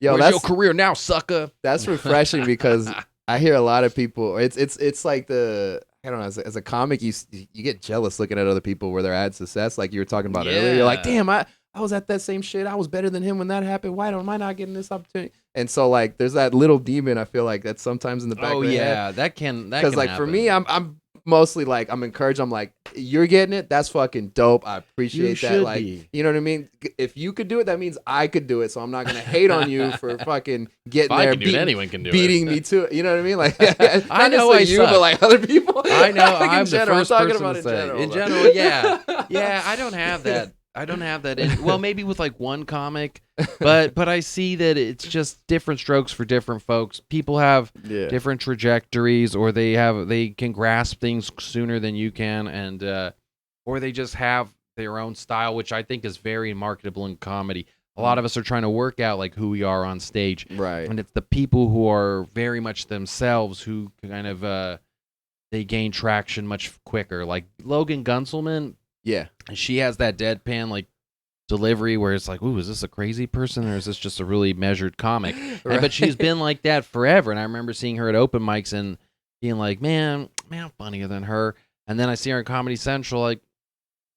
Speaker 1: Yo,
Speaker 3: Where's your career now, sucker?
Speaker 1: that's refreshing because I hear a lot of people. It's like I don't know. As a comic, you get jealous looking at other people where they're at success. Like you were talking about earlier. You're like,
Speaker 3: Yeah.
Speaker 1: damn, I was at that same shit. I was better than him when that happened. Why am I not getting this opportunity? And so like, there's that little demon. I feel like that's sometimes in the back
Speaker 3: Oh
Speaker 1: of the head.
Speaker 3: yeah, that can
Speaker 1: Because like
Speaker 3: happen.
Speaker 1: for me, I'm mostly like I'm encouraged. I'm like, you're getting it. That's fucking dope. I appreciate
Speaker 3: You
Speaker 1: that.
Speaker 3: should
Speaker 1: Like,
Speaker 3: be.
Speaker 1: you know what I mean? If you could do it, that means I could do it. So I'm not gonna hate on you for fucking getting
Speaker 3: If I
Speaker 1: there,
Speaker 3: can do it, anyone can do
Speaker 1: beating
Speaker 3: it.
Speaker 1: me to it. You know what I mean? Like,
Speaker 3: I
Speaker 1: not
Speaker 3: know
Speaker 1: necessarily
Speaker 3: I
Speaker 1: you,
Speaker 3: suck.
Speaker 1: but like other people.
Speaker 3: I know.
Speaker 1: Like, in
Speaker 3: I'm the
Speaker 1: general.
Speaker 3: first
Speaker 1: I'm talking
Speaker 3: person
Speaker 1: about
Speaker 3: to
Speaker 1: in
Speaker 3: say.
Speaker 1: general.
Speaker 3: In
Speaker 1: though.
Speaker 3: general, yeah, yeah. I don't have that. I don't have that. Well, maybe with like one comic, but I see that it's just different strokes for different folks. People have
Speaker 1: Yeah.
Speaker 3: different trajectories, or they can grasp things sooner than you can, and or they just have their own style, which I think is very marketable in comedy. A lot of us are trying to work out like who we are on stage,
Speaker 1: Right.
Speaker 3: and it's the people who are very much themselves who kind of they gain traction much quicker. Like Logan Gunselman,
Speaker 1: Yeah.
Speaker 3: she has that deadpan like delivery where it's like, ooh, is this a crazy person or is this just a really measured comic?
Speaker 1: Right.
Speaker 3: But she's been like that forever. And I remember seeing her at open mics and being like, man, I'm funnier than her. And then I see her in Comedy Central, like,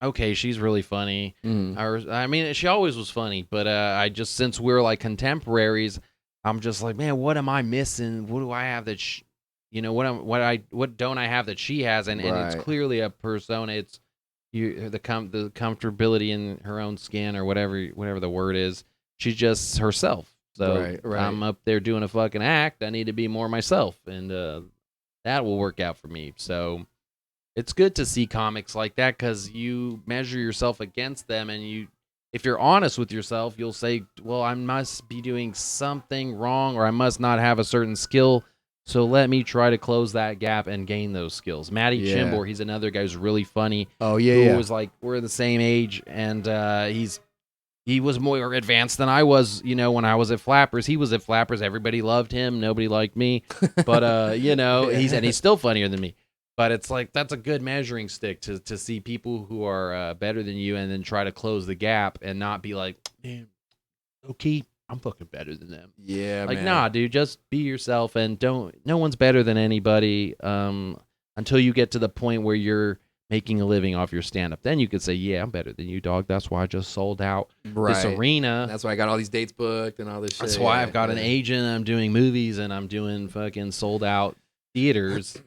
Speaker 3: okay, she's really funny.
Speaker 1: Mhm.
Speaker 3: Or, I mean, she always was funny, but I just, since we're like contemporaries, I'm just like, man, what am I missing? What do I have that, what don't I have that she has? And it's
Speaker 1: Right.
Speaker 3: clearly a persona. It's the comfortability in her own skin or whatever the word is. She's just herself. So
Speaker 1: Right.
Speaker 3: I'm up there doing a fucking act. I need to be more myself, and that will work out for me. So it's good to see comics like that because you measure yourself against them, and if you're honest with yourself, you'll say, well, I must be doing something wrong, or I must not have a certain skill. So let me try to close that gap and gain those skills. Matty
Speaker 1: Yeah.
Speaker 3: Chimbor, he's another guy who's really funny.
Speaker 1: Oh yeah.
Speaker 3: Who
Speaker 1: Yeah.
Speaker 3: was like, we're the same age, and he was more advanced than I was. When I was at Flappers, he was at Flappers. Everybody loved him. Nobody liked me. But
Speaker 1: Yeah.
Speaker 3: he's still funnier than me. But it's like that's a good measuring stick to see people who are better than you, and then try to close the gap and not be like, man, okay, I'm fucking better than them.
Speaker 1: Yeah.
Speaker 3: Like,
Speaker 1: man.
Speaker 3: nah, dude, just be yourself, and no one's better than anybody until you get to the point where you're making a living off your stand-up. Then you could say, yeah, I'm better than you, dog. That's why I just sold out this arena.
Speaker 1: That's why I got all these dates booked and all this shit.
Speaker 3: That's why I've got an
Speaker 1: Yeah.
Speaker 3: agent. I'm doing movies, and I'm doing fucking sold out theaters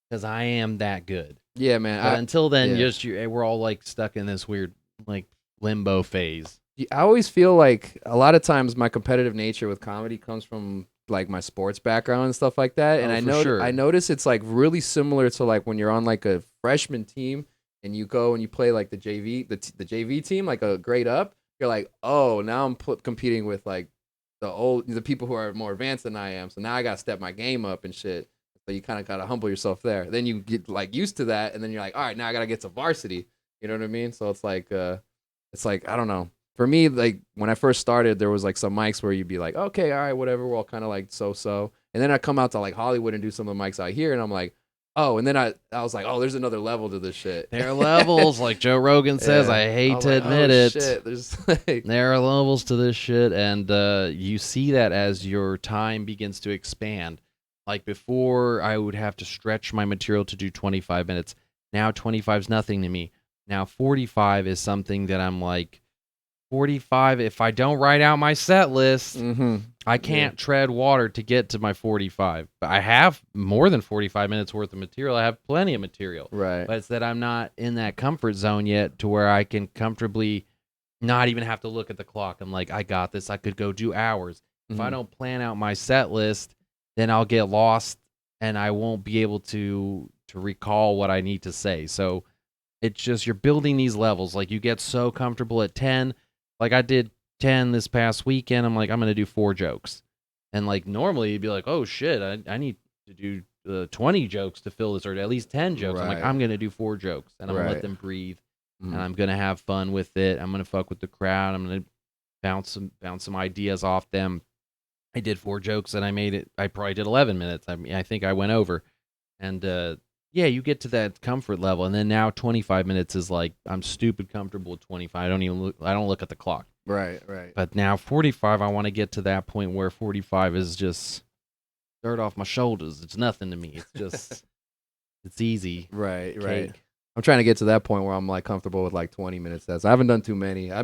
Speaker 3: because I am that good.
Speaker 1: Yeah, man.
Speaker 3: But until then,
Speaker 1: yeah.
Speaker 3: we're all like stuck in this weird like limbo phase.
Speaker 1: I always feel like a lot of times my competitive nature with comedy comes from like my sports background and stuff like that. And
Speaker 3: Oh,
Speaker 1: I
Speaker 3: for
Speaker 1: know
Speaker 3: sure.
Speaker 1: I notice it's like really similar to like when you're on like a freshman team and you go and you play like the JV team, like a grade up. You're like, oh, now I'm competing with like the people who are more advanced than I am. So now I gotta step my game up and shit. So you kind of gotta humble yourself there. Then you get like used to that, and then you're like, all right, now I gotta get to varsity. You know what I mean? So it's like I don't know. For me, like when I first started, there was like some mics where you'd be like, okay, all right, whatever. We're all kind of like so. And then I come out to like Hollywood and do some of the mics out here, and I'm like, oh. And then I was like, oh, there's another level to this shit.
Speaker 3: There are levels, like Joe Rogan says.
Speaker 1: Yeah.
Speaker 3: I hate
Speaker 1: was
Speaker 3: to
Speaker 1: like,
Speaker 3: admit
Speaker 1: oh,
Speaker 3: it.
Speaker 1: Shit. There's like,
Speaker 3: There are levels to this shit, and you see that as your time begins to expand. Like before, I would have to stretch my material to do 25 minutes. Now 25 is nothing to me. Now 45 is something that I'm like, 45, if I don't write out my set list, I can't tread water to get to my 45. But I have more than 45 minutes worth of material. I have plenty of material.
Speaker 1: right.
Speaker 3: But it's that I'm not in that comfort zone yet to where I can comfortably not even have to look at the clock. I'm like, I got this. I could go do hours. If I don't plan out my set list, then I'll get lost and I won't be able to recall what I need to say. So it's just you're building these levels. Like you get so comfortable at 10. Like I did 10 this past weekend. I'm like, I'm going to do 4 jokes. And like normally you'd be like, oh shit, I need to do 20 jokes to fill this, or at least 10 jokes. I'm like,
Speaker 1: Right.
Speaker 3: I'm going to do 4 jokes and I'm going to
Speaker 1: Right.
Speaker 3: let them breathe and I'm going to have fun with it. I'm going to fuck with the crowd. I'm going to bounce some ideas off them. I did 4 jokes and I probably did 11 minutes. I mean, I think I went over. And yeah, you get to that comfort level, and then now 25 minutes is like I'm stupid comfortable with 25. I don't look at the clock.
Speaker 1: Right. Right.
Speaker 3: But now 45, I want to get to that point where 45 is just dirt off my shoulders. It's nothing to me. It's just, it's easy.
Speaker 1: Right. Right.
Speaker 3: Cake.
Speaker 1: I'm trying to get to that point where I'm like comfortable with like 20 minute sets. I haven't done too many. I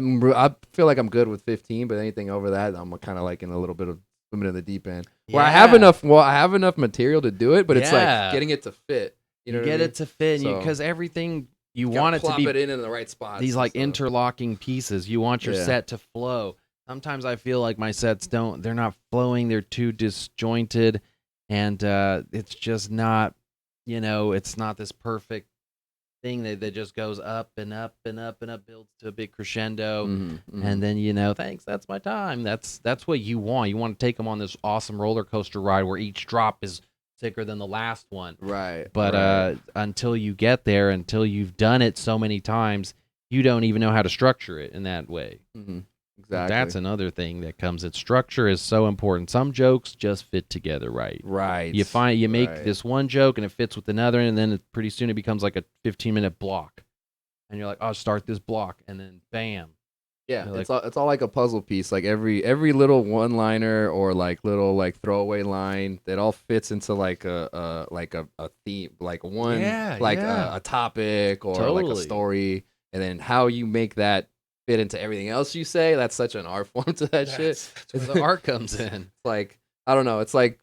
Speaker 1: feel like I'm good with 15, but anything over that, I'm kind of like in a little bit of swimming in the deep end. Where I have enough. Well, I have enough material to do it, but it's like getting it to fit. You know,
Speaker 3: get it to fit,
Speaker 1: So,
Speaker 3: because everything you
Speaker 1: gotta
Speaker 3: want it to
Speaker 1: plop
Speaker 3: be
Speaker 1: it in the right spots.
Speaker 3: these like
Speaker 1: and stuff.
Speaker 3: interlocking pieces. You want your set to flow. Sometimes I feel like my sets they're not flowing. They're too disjointed, and it's just not, it's not this perfect thing that just goes up and up and up and up, builds to a big crescendo, and then thanks, that's my time. That's what you want. You want to take them on this awesome roller coaster ride where each drop is thicker than the last one.
Speaker 1: Right.
Speaker 3: But until you get there, until you've done it so many times, you don't even know how to structure it in that way.
Speaker 1: Exactly.
Speaker 3: That's another thing that comes in. Structure is so important. Some jokes just fit together right.
Speaker 1: Right.
Speaker 3: You make this one joke and it fits with another, and then pretty soon it becomes like a 15-minute block. And you're like, I'll start this block, and then bam.
Speaker 1: Yeah, it's all like a puzzle piece. Like every little one-liner or like little like throwaway line that all fits into like a theme, like one a topic or like a story, and then how you make that fit into everything else you say. That's such an art form to that shit.
Speaker 3: That's where the art comes in.
Speaker 1: It's like, I don't know. It's like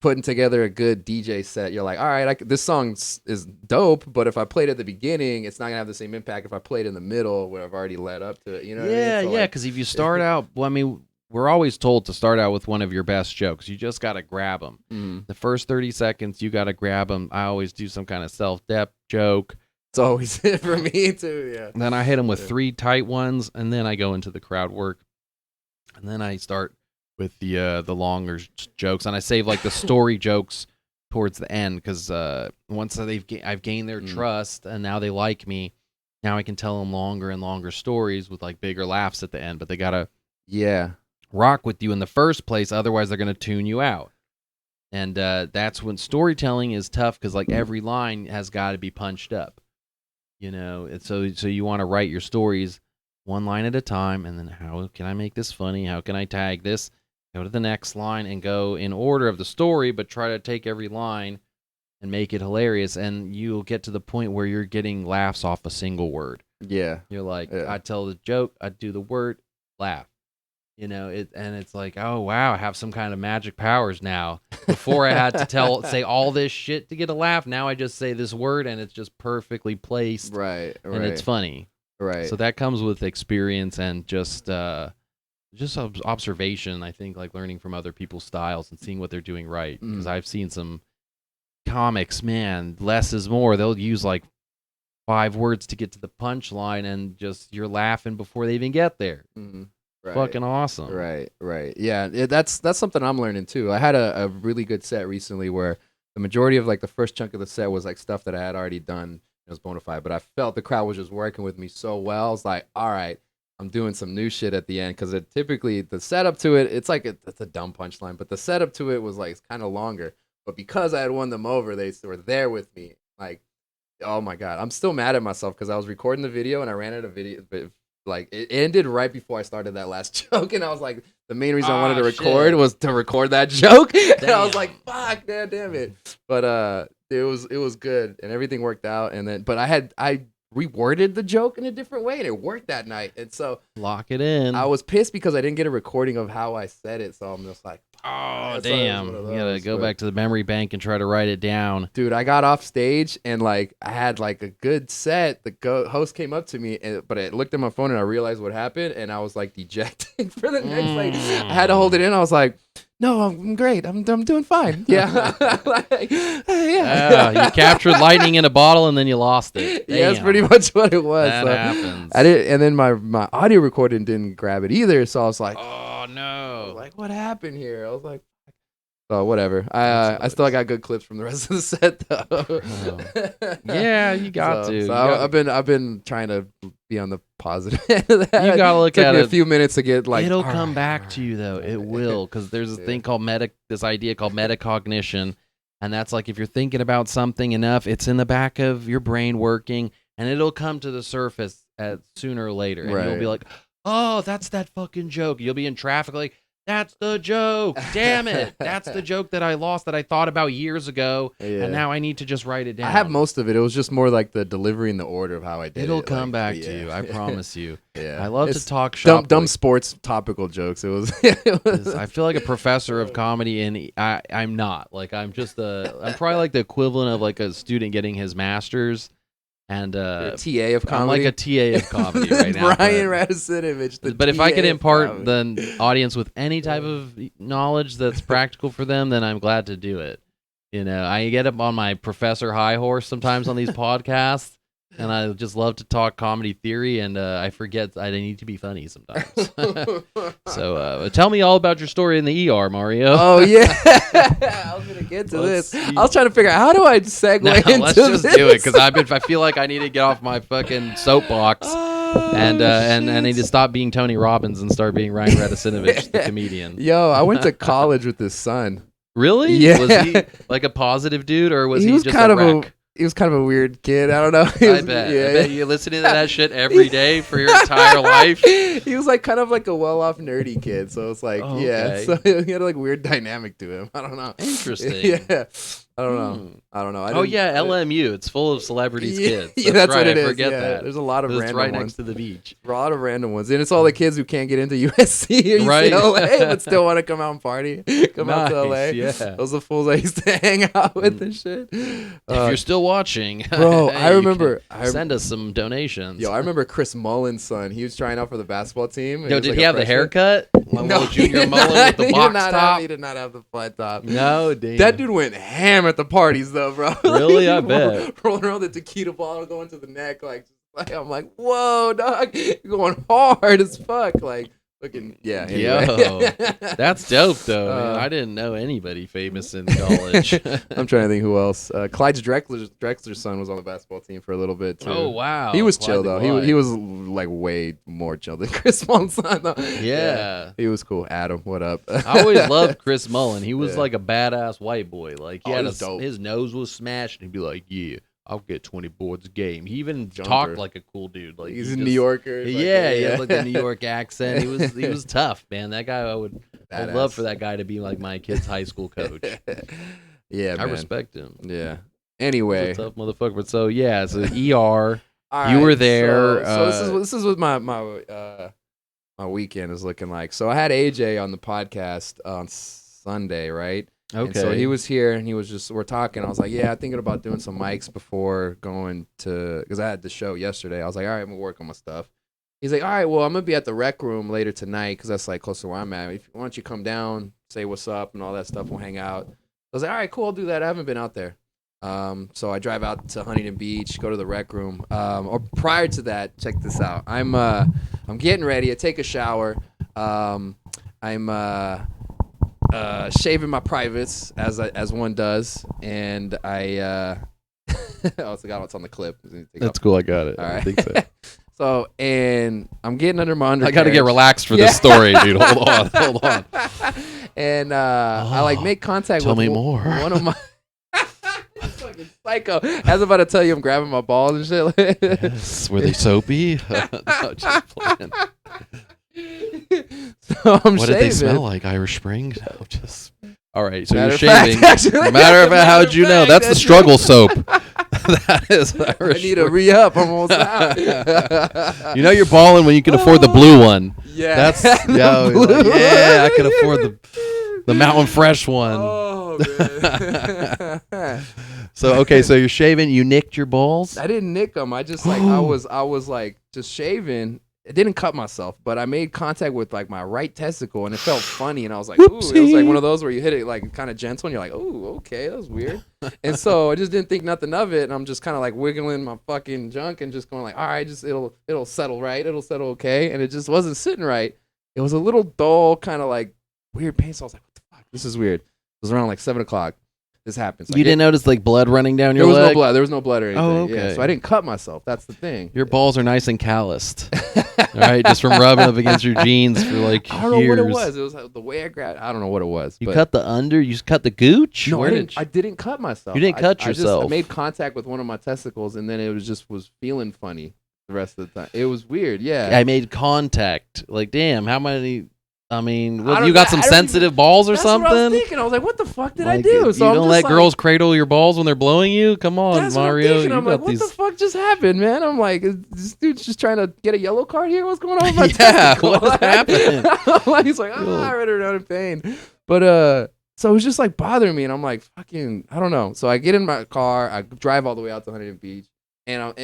Speaker 1: putting together a good DJ set. You're like, all right, this song is dope, but if I played at the beginning, it's not gonna have the same impact if I played in the middle where I've already led up to it. You know?
Speaker 3: Yeah,
Speaker 1: what I mean? So
Speaker 3: because if you start out, we're always told to start out with one of your best jokes. You just got to grab them. The first 30 seconds, you got to grab them. I always do some kind of self-dep joke.
Speaker 1: It's always it for me too. Yeah.
Speaker 3: Then I hit them with 3 tight ones, and then I go into the crowd work, and then I start with the longer jokes, and I save like the story jokes towards the end, because once I've gained their trust and now they like me, now I can tell them longer and longer stories with like bigger laughs at the end. But they gotta rock with you in the first place, otherwise they're gonna tune you out. And that's when storytelling is tough, because like every line has got to be punched up, and so you want to write your stories one line at a time, and then how can I make this funny? How can I tag this? Go to the next line and go in order of the story, but try to take every line and make it hilarious. And you'll get to the point where you're getting laughs off a single word.
Speaker 1: Yeah.
Speaker 3: You're like, I tell the joke, I do the word, laugh. And it's like, oh wow, I have some kind of magic powers now. Before I had to say all this shit to get a laugh. Now I just say this word and it's just perfectly placed.
Speaker 1: Right.
Speaker 3: And it's funny.
Speaker 1: Right.
Speaker 3: So that comes with experience and just observation. I think, like learning from other people's styles and seeing what they're doing right. Because I've seen some comics, man, less is more. They'll use like 5 words to get to the punchline, and just you're laughing before they even get there.
Speaker 1: Right.
Speaker 3: Fucking awesome.
Speaker 1: Right. Yeah, that's something I'm learning too. I had a really good set recently where the majority of like the first chunk of the set was like stuff that I had already done. It was bona fide, but I felt the crowd was just working with me so well. I was like, all right, I'm doing some new shit at the end, because it typically the setup to it, it's like it's a dumb punchline, but the setup to it was like kind of longer. But because I had won them over, they were there with me. Like, oh my god, I'm still mad at myself because I was recording the video and I ran out of video. But like it ended right before I started that last joke, and I was like, the main reason I wanted to record was to record that joke. And I was like, fuck, damn it. But it was good and everything worked out. And then, but I reworded the joke in a different way and it worked that night. And so
Speaker 3: lock it in.
Speaker 1: I was pissed because I didn't get a recording of how I said it. So I'm just like,
Speaker 3: oh damn, you gotta go back to the memory bank and try to write it down.
Speaker 1: Dude, I got off stage and like I had like a good set. The host came up to me, but I looked at my phone and I realized what happened, and I was like dejected for the next. Like I had to hold it in. I was like, no, I'm great. I'm doing fine. Yeah. Like,
Speaker 3: you captured lightning in a bottle and then you lost it. Damn.
Speaker 1: Yeah, that's pretty much what it was.
Speaker 3: That happens.
Speaker 1: I did, and then my audio recording didn't grab it either. So I was like,
Speaker 3: oh no,
Speaker 1: like what happened here? I was like, oh whatever. I still got good clips from the rest of the set though.
Speaker 3: Oh. Yeah, you got to.
Speaker 1: So I've been trying to be on the positive end of that.
Speaker 3: You gotta look at it.
Speaker 1: A few minutes to get like.
Speaker 3: It'll come back to you though. It will, because there's this thing called this idea called metacognition, and that's like if you're thinking about something enough, it's in the back of your brain working, and it'll come to the surface at sooner or later, and you'll be like, oh, that's that fucking joke. You'll be in traffic like, that's the joke. Damn it. That's the joke that I lost that I thought about years ago.
Speaker 1: Yeah.
Speaker 3: And now I need to just write it down.
Speaker 1: I have most of it. It was just more like the delivery and the order of how I did it.
Speaker 3: It'll come
Speaker 1: like,
Speaker 3: back
Speaker 1: but
Speaker 3: to
Speaker 1: yeah.
Speaker 3: you. I promise you.
Speaker 1: Yeah.
Speaker 3: I love
Speaker 1: It's
Speaker 3: to talk shop.
Speaker 1: dumb
Speaker 3: like-
Speaker 1: sports topical jokes. It was.
Speaker 3: I feel like a professor of comedy, and I'm not. Like I'm probably like the equivalent of like a student getting his master's, and
Speaker 1: You're a TA of
Speaker 3: I'm like
Speaker 1: comedy.
Speaker 3: a TA of comedy right now.
Speaker 1: Ryan Radusinovic.
Speaker 3: But if I could
Speaker 1: TA of
Speaker 3: impart
Speaker 1: comedy.
Speaker 3: the audience with any type of knowledge that's practical for them, then I'm glad to do it. You know, I get up on my professor high horse sometimes on these podcasts, and I just love to talk comedy theory, and I forget I need to be funny sometimes. So tell me all about your story in the ER, Mario.
Speaker 1: Oh yeah, I was gonna get to
Speaker 3: Let's
Speaker 1: this.
Speaker 3: see.
Speaker 1: I was trying to figure out how do I segue
Speaker 3: No,
Speaker 1: into
Speaker 3: let's just
Speaker 1: this?
Speaker 3: do it because I feel like I need to get off my fucking soapbox and I need to stop being Tony Robbins and start being Ryan Radusinovic, the comedian.
Speaker 1: Yo, I went to college with his son.
Speaker 3: Really?
Speaker 1: Yeah.
Speaker 3: Was he like a positive dude or was he
Speaker 1: was
Speaker 3: just
Speaker 1: kind
Speaker 3: a
Speaker 1: of
Speaker 3: wreck?
Speaker 1: He was kind of a weird kid. I don't know.
Speaker 3: I bet you're listening to that shit every day for your entire life.
Speaker 1: He was like kind of like a well-off nerdy kid, so it's like
Speaker 3: Oh,
Speaker 1: yeah.
Speaker 3: okay.
Speaker 1: So he had like weird dynamic to him. I don't know.
Speaker 3: Interesting.
Speaker 1: Yeah, I don't know. I don't know. I
Speaker 3: Oh
Speaker 1: didn't-
Speaker 3: yeah, LMU. It's full of celebrities'
Speaker 1: Yeah,
Speaker 3: kids.
Speaker 1: yeah, that's
Speaker 3: right.
Speaker 1: what it
Speaker 3: I
Speaker 1: is.
Speaker 3: forget
Speaker 1: Yeah,
Speaker 3: that.
Speaker 1: there's a lot of
Speaker 3: It's
Speaker 1: random
Speaker 3: right
Speaker 1: ones.
Speaker 3: next to the beach.
Speaker 1: A lot of random ones, and it's all the kids who can't get into USC or
Speaker 3: Right.
Speaker 1: UCLA, but still want to come out and party, come out to LA.
Speaker 3: Yeah.
Speaker 1: Those are the fools I used to hang out with and shit.
Speaker 3: If you're still watching,
Speaker 1: bro,
Speaker 3: hey,
Speaker 1: I
Speaker 3: you
Speaker 1: remember.
Speaker 3: can send us some donations.
Speaker 1: I remember Chris Mullen's son. He was trying out for the basketball team.
Speaker 3: Yo,
Speaker 1: was
Speaker 3: did
Speaker 1: like
Speaker 3: he
Speaker 1: a
Speaker 3: have the
Speaker 1: freshman.
Speaker 3: haircut? My
Speaker 1: No,
Speaker 3: little junior mullet with the
Speaker 1: he
Speaker 3: box
Speaker 1: did not
Speaker 3: top.
Speaker 1: he did not have the flat top.
Speaker 3: No, damn.
Speaker 1: That dude went ham at the parties though, bro.
Speaker 3: Really? I
Speaker 1: He
Speaker 3: bet.
Speaker 1: Rolling around the tequila bottle going to the neck, like I'm like, whoa, dog, you're going hard as fuck, like looking, yeah. Anyway.
Speaker 3: Yo, that's dope though. Man.
Speaker 1: Uh,
Speaker 3: I didn't know anybody famous in college.
Speaker 1: I'm trying to think who else. Clyde Drexler's son was on the basketball team for a little bit too.
Speaker 3: Oh wow,
Speaker 1: He was
Speaker 3: Clyde
Speaker 1: chill
Speaker 3: the
Speaker 1: though.
Speaker 3: Glide.
Speaker 1: He was like way more chill than Chris Mullen's son though.
Speaker 3: Yeah.
Speaker 1: He was cool. Adam, what up?
Speaker 3: I always loved Chris Mullen. He was
Speaker 1: Yeah.
Speaker 3: like a badass white boy. Like he
Speaker 1: Oh,
Speaker 3: had
Speaker 1: he was dope.
Speaker 3: his nose was smashed, and he'd be like, "Yeah, I'll get 20 boards a game." He even
Speaker 1: Jumper.
Speaker 3: talked like a cool dude. Like
Speaker 1: He's
Speaker 3: he
Speaker 1: a
Speaker 3: just-
Speaker 1: New Yorker.
Speaker 3: Yeah, he had like the New York accent. He was tough, man. That guy, I'd
Speaker 1: Badass.
Speaker 3: love for that guy to be like my kid's high school coach.
Speaker 1: Yeah,
Speaker 3: I
Speaker 1: man.
Speaker 3: respect him.
Speaker 1: Yeah.
Speaker 3: He's
Speaker 1: Anyway,
Speaker 3: a tough motherfucker. But so yeah, so ER.
Speaker 1: all
Speaker 3: You
Speaker 1: right,
Speaker 3: were there,
Speaker 1: So this is what my weekend is looking like. So I had AJ on the podcast on Sunday, right?
Speaker 3: Okay.
Speaker 1: And so he was here and we're talking. I was like, yeah, I'm thinking about doing some mics before going to, because I had the show yesterday. I was like, all right, I'm going to work on my stuff. He's like, all right, well, I'm going to be at the rec room later tonight because that's like close to where I'm at. Why don't you come down, say what's up and all that stuff. We'll hang out. I was like, all right, cool, I'll do that. I haven't been out there. So I drive out to Huntington Beach, go to the rec room. Or prior to that, check this out. I'm getting ready. I take a shower. I'm shaving my privates as one does, and I oh, it's what's on the clip.
Speaker 3: That's cool. I got it.
Speaker 1: All
Speaker 3: I
Speaker 1: right.
Speaker 3: think so.
Speaker 1: So, and I'm getting under my undercarriage.
Speaker 3: I got to get relaxed for this story, dude. Hold on.
Speaker 1: And I like make contact
Speaker 3: Tell
Speaker 1: with
Speaker 3: me more.
Speaker 1: one of my fucking psycho. I was about to tell you I'm grabbing my balls and shit.
Speaker 3: Yes. Were they soapy? No, just playing.
Speaker 1: So I'm
Speaker 3: What
Speaker 1: shaving.
Speaker 3: did they smell like? Irish Spring? No, just. All right, so
Speaker 1: Matter
Speaker 3: you're
Speaker 1: of fact,
Speaker 3: shaving.
Speaker 1: actually,
Speaker 3: Matter of fact, how'd you know?
Speaker 1: fact,
Speaker 3: That's the struggle soap. That is
Speaker 1: I
Speaker 3: Irish
Speaker 1: need to
Speaker 3: Spring.
Speaker 1: re-up. I'm almost out.
Speaker 3: You know you're balling when you can afford the blue one.
Speaker 1: Yeah.
Speaker 3: That's
Speaker 1: The
Speaker 3: yo,
Speaker 1: blue
Speaker 3: like, yeah, I
Speaker 1: one.
Speaker 3: can afford the Mountain Fresh one.
Speaker 1: Oh man.
Speaker 3: So okay, so you're shaving. You nicked your balls.
Speaker 1: I didn't nick them. I just like I was like just shaving. It didn't cut myself, but I made contact with like my right testicle, and it felt funny. And I was like, ooh, it was like one of those where you hit it like kind of gentle, and you're like, ooh, okay, that was weird. And so I just didn't think nothing of it, and I'm just kind of like wiggling my fucking junk and just going like, all right, just it'll settle right, it'll settle okay, and it just wasn't sitting right. It was a little dull, kind of like weird pain. So I was like, what the fuck? This is weird. It was around like 7 o'clock. This happens.
Speaker 3: You didn't notice like blood running down your
Speaker 1: There was
Speaker 3: leg?
Speaker 1: no blood. There was no blood or anything.
Speaker 3: Oh,
Speaker 1: Yeah,
Speaker 3: okay.
Speaker 1: so I didn't cut myself. That's the thing.
Speaker 3: Your balls are nice and calloused. All right, just from rubbing up against your jeans for like
Speaker 1: I don't know
Speaker 3: years.
Speaker 1: what it was. It was the way I grabbed. I don't know what it was.
Speaker 3: You
Speaker 1: but
Speaker 3: cut the under. You cut the gooch.
Speaker 1: No,
Speaker 3: Where
Speaker 1: I didn't cut myself.
Speaker 3: You didn't cut
Speaker 1: I
Speaker 3: yourself.
Speaker 1: I made contact with one of my testicles, and then it was feeling funny. the rest of the time. It was weird. Yeah.
Speaker 3: I made contact. Like, damn, how many? I mean,
Speaker 1: I don't
Speaker 3: you got
Speaker 1: know,
Speaker 3: some
Speaker 1: I don't
Speaker 3: sensitive
Speaker 1: even-
Speaker 3: balls or
Speaker 1: That's
Speaker 3: something?
Speaker 1: what I was thinking. I was like, what the fuck did I
Speaker 3: Like,
Speaker 1: do?
Speaker 3: You
Speaker 1: So I'm
Speaker 3: don't
Speaker 1: just
Speaker 3: let
Speaker 1: like,
Speaker 3: girls cradle your balls when they're blowing you? Come on,
Speaker 1: That's what I'm
Speaker 3: Mario.
Speaker 1: thinking.
Speaker 3: You
Speaker 1: I'm
Speaker 3: got
Speaker 1: like, what
Speaker 3: these.
Speaker 1: the fuck just happened, man? I'm like, is this dude's just trying to get a yellow card here? What's going on with my
Speaker 3: Yeah,
Speaker 1: testicle?
Speaker 3: what is happening?
Speaker 1: Like, he's like, I read her down in pain. But so it was just like bothering me, and I'm like, fucking, I don't know. So I get in my car, I drive all the way out to Huntington Beach, and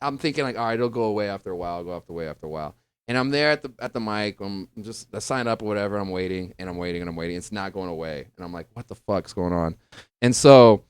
Speaker 1: I'm thinking like, all right, it'll go away after a while. I'll go away after a while. And I'm there at the mic. I signed up or whatever. I'm waiting and I'm waiting and I'm waiting. It's not going away. And I'm like, what the fuck's going on? And so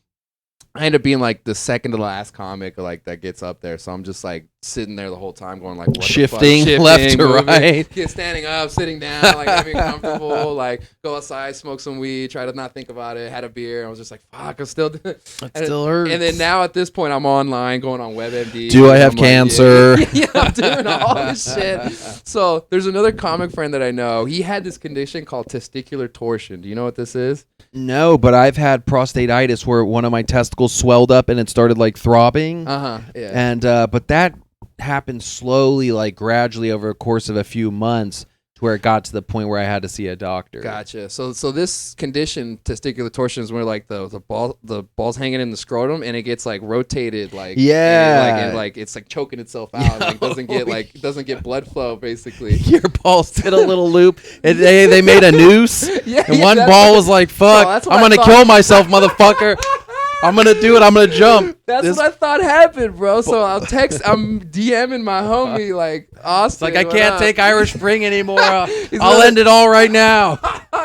Speaker 1: I end up being like the second to last comic like that gets up there. So I'm just like sitting there the whole time going like, what
Speaker 3: Shifting
Speaker 1: the fuck?
Speaker 3: left to
Speaker 1: moving,
Speaker 3: right.
Speaker 1: standing up, sitting down, like getting comfortable, like go outside, smoke some weed, try to not think about it, had a beer. I was just like, fuck, I'm still
Speaker 3: It still hurts.
Speaker 1: And then now at this point I'm online going on WebMD.
Speaker 3: Do I have
Speaker 1: I'm like,
Speaker 3: cancer?
Speaker 1: yeah, I'm doing all this shit. So there's another comic friend that I know. He had this condition called testicular torsion. Do you know what this is?
Speaker 3: No, but I've had prostatitis where one of my testicles swelled up and it started like throbbing.
Speaker 1: Yeah.
Speaker 3: And but that happened slowly, like gradually over a course of a few months, to where it got to the point where I had to see a doctor.
Speaker 1: Gotcha. So this condition, testicular torsion, is where like the ball's hanging in the scrotum and it gets like rotated, like and like it's like choking itself out, like doesn't get blood flow basically.
Speaker 3: Your balls did a little loop, and they made a noose, and one ball was like, "Fuck,
Speaker 1: that's what
Speaker 3: I'm
Speaker 1: I
Speaker 3: gonna
Speaker 1: thought.
Speaker 3: kill myself, motherfucker." I'm gonna do it. I'm gonna jump.
Speaker 1: That's what I thought happened, bro. So I'm DMing my homie like Austin.
Speaker 3: It's like I can't take Irish Spring anymore. I'll
Speaker 1: another-
Speaker 3: end it all right now.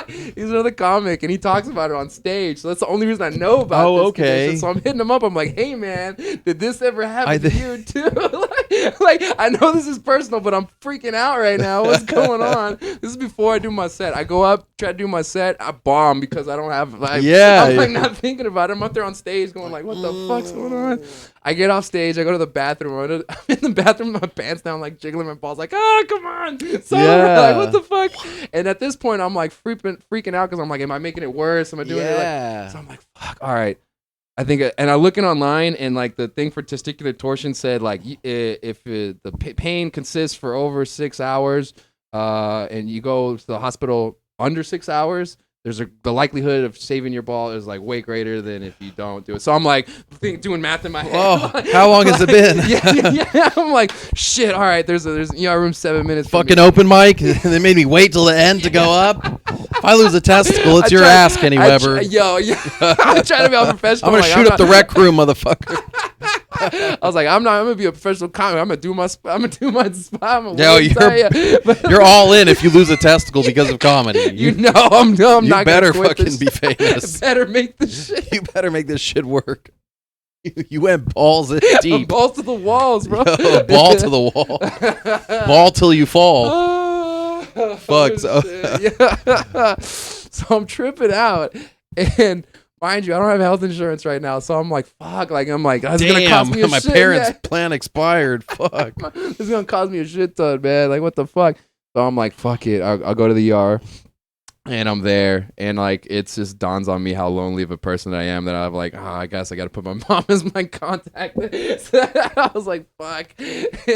Speaker 1: He's another comic, and he talks about it on stage. So that's the only reason I know about this
Speaker 3: okay.
Speaker 1: condition. So I'm hitting him up. I'm like, hey, man, did this ever happen to you, too? like, I know this is personal, but I'm freaking out right now. What's going on? This is before I do my set. I go up, try to do my set. I bomb because I don't have, like, I'm like not thinking about it. I'm up there on stage going like, what the fuck's going on? I get off stage. I go to the bathroom. I'm in the bathroom with my pants down, like jiggling my balls, like, come on. So like, what the fuck? And at this point, I'm like freaking out because I'm like, am I making it worse? Am I doing it? Like, so I'm like, fuck. All right. I think, and I'm looking online, and like the thing for testicular torsion said, like, if the pain consists for over 6 hours, and you go to the hospital under 6 hours, the likelihood of saving your ball is like way greater than if you don't do it. So I'm like doing math in my head.
Speaker 3: Oh, how long has it been?
Speaker 1: yeah. I'm like, shit. All right, there's room 7 minutes.
Speaker 3: Fucking open mic. They made me wait till the end to go up. If I lose a testicle, it's your ass, Kenny Weber.
Speaker 1: I'm trying to be all professional.
Speaker 3: I'm gonna shoot up the rec room, motherfucker.
Speaker 1: I was like, I'm gonna be a professional comic. I'm gonna do my spot.
Speaker 3: You're all in if you lose a testicle because of comedy.
Speaker 1: I'm
Speaker 3: you
Speaker 1: not
Speaker 3: better
Speaker 1: gonna quit
Speaker 3: fucking be famous.
Speaker 1: Better make this shit.
Speaker 3: You better make this shit work. You went balls in deep.
Speaker 1: Balls to the walls, bro.
Speaker 3: Yo, ball to the wall. Ball till you fall. Fuck.
Speaker 1: So I'm tripping out, and mind you, I don't have health insurance right now, so I'm like, fuck. Like I'm like, this is gonna cost me a
Speaker 3: my
Speaker 1: shit.
Speaker 3: parents' plan expired. Fuck.
Speaker 1: This is gonna cost me a shit ton, man. Like what the fuck? So I'm like, fuck it. I'll go to the ER. And I'm there, and like it just dawns on me how lonely of a person I am that I'm like, I guess I gotta put my mom as my contact. So I was like, fuck.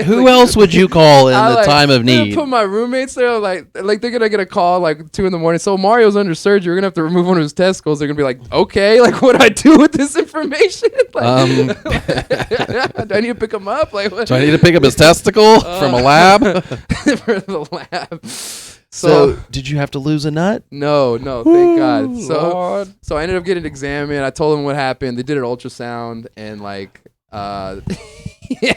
Speaker 3: Who else would you call in the time of need?
Speaker 1: Put my roommates there, like they're gonna get a call like 2 a.m. So Mario's under surgery. We're gonna have to remove one of his testicles. They're gonna be like, okay, like what do I do with this information? Like, do I need to pick him up? Like, what?
Speaker 3: Do I need to pick up his testicle from a lab?
Speaker 1: For the lab.
Speaker 3: So did you have to lose a nut?
Speaker 1: No, thank God.
Speaker 3: Lord.
Speaker 1: So I ended up getting examined. I told them what happened. They did an ultrasound, and like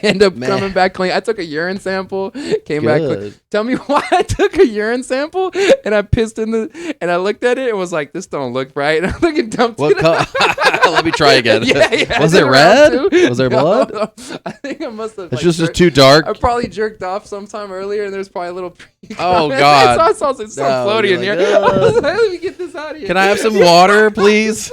Speaker 1: ended up coming back clean. I took a urine sample, came back clean. Tell me why I took a urine sample and I pissed in and I looked at it and was like, this don't look right. And I fucking dumped it.
Speaker 3: Let me try again.
Speaker 1: Yeah.
Speaker 3: Was it red? Was there blood?
Speaker 1: No. I think I must have.
Speaker 3: It's just too dark.
Speaker 1: I probably jerked off sometime earlier, and there's probably a little.
Speaker 3: Oh God!
Speaker 1: So I saw some floaty in here. I was like, let me get this out of here.
Speaker 3: Can I have some water, please?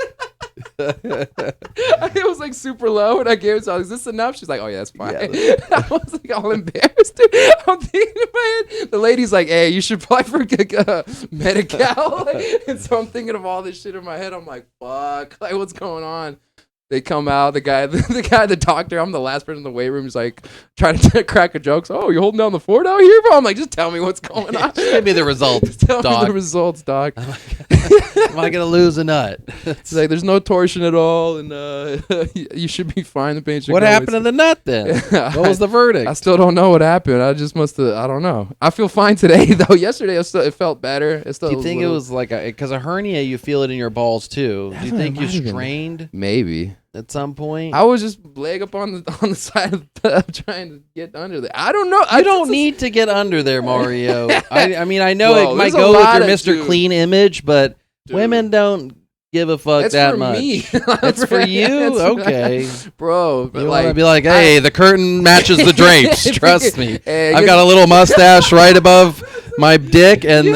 Speaker 1: It was like super low, and I gave it to her. Is this enough? She's like, oh yeah, that's fine.
Speaker 3: Yeah.
Speaker 1: I was like all embarrassed. Dude. I'm thinking in my head. The lady's like, hey, you should apply for Medi-Cal. And so I'm thinking of all this shit in my head. I'm like, fuck, like what's going on? They come out. The doctor. I'm the last person in the weight room. He's like trying to crack a joke. So, oh, you're holding down the fort out here, bro? I'm like, just tell me what's going on.
Speaker 3: Just give me the results,
Speaker 1: Tell
Speaker 3: dog.
Speaker 1: me the results, doc.
Speaker 3: Am I gonna lose a nut?
Speaker 1: It's like there's no torsion at all, and you should be fine. The pain should
Speaker 3: What
Speaker 1: go
Speaker 3: happened
Speaker 1: away.
Speaker 3: to the nut then? What was the verdict?
Speaker 1: I still don't know what happened. I just must have. I don't know. I feel fine today though. Yesterday, it felt better. It still.
Speaker 3: Do you think it was like because a hernia? You feel it in your balls too. Do you think you strained
Speaker 1: maybe
Speaker 3: at some point?
Speaker 1: I was just leg up on the side of the tub trying to get under there. I don't know.
Speaker 3: You don't need to get under there, Mario. I mean, I know
Speaker 1: Whoa,
Speaker 3: it might
Speaker 1: there's a
Speaker 3: go with
Speaker 1: lot
Speaker 3: your
Speaker 1: of
Speaker 3: Mr.
Speaker 1: dude.
Speaker 3: Clean image, but
Speaker 1: Dude.
Speaker 3: women don't give a fuck
Speaker 1: It's
Speaker 3: that
Speaker 1: for
Speaker 3: much.
Speaker 1: me.
Speaker 3: It's for you? Okay.
Speaker 1: Bro. But
Speaker 3: You
Speaker 1: like,
Speaker 3: want to be like, hey, the curtain matches the drapes. Trust me.
Speaker 1: Hey,
Speaker 3: I've got a little mustache right above my dick, and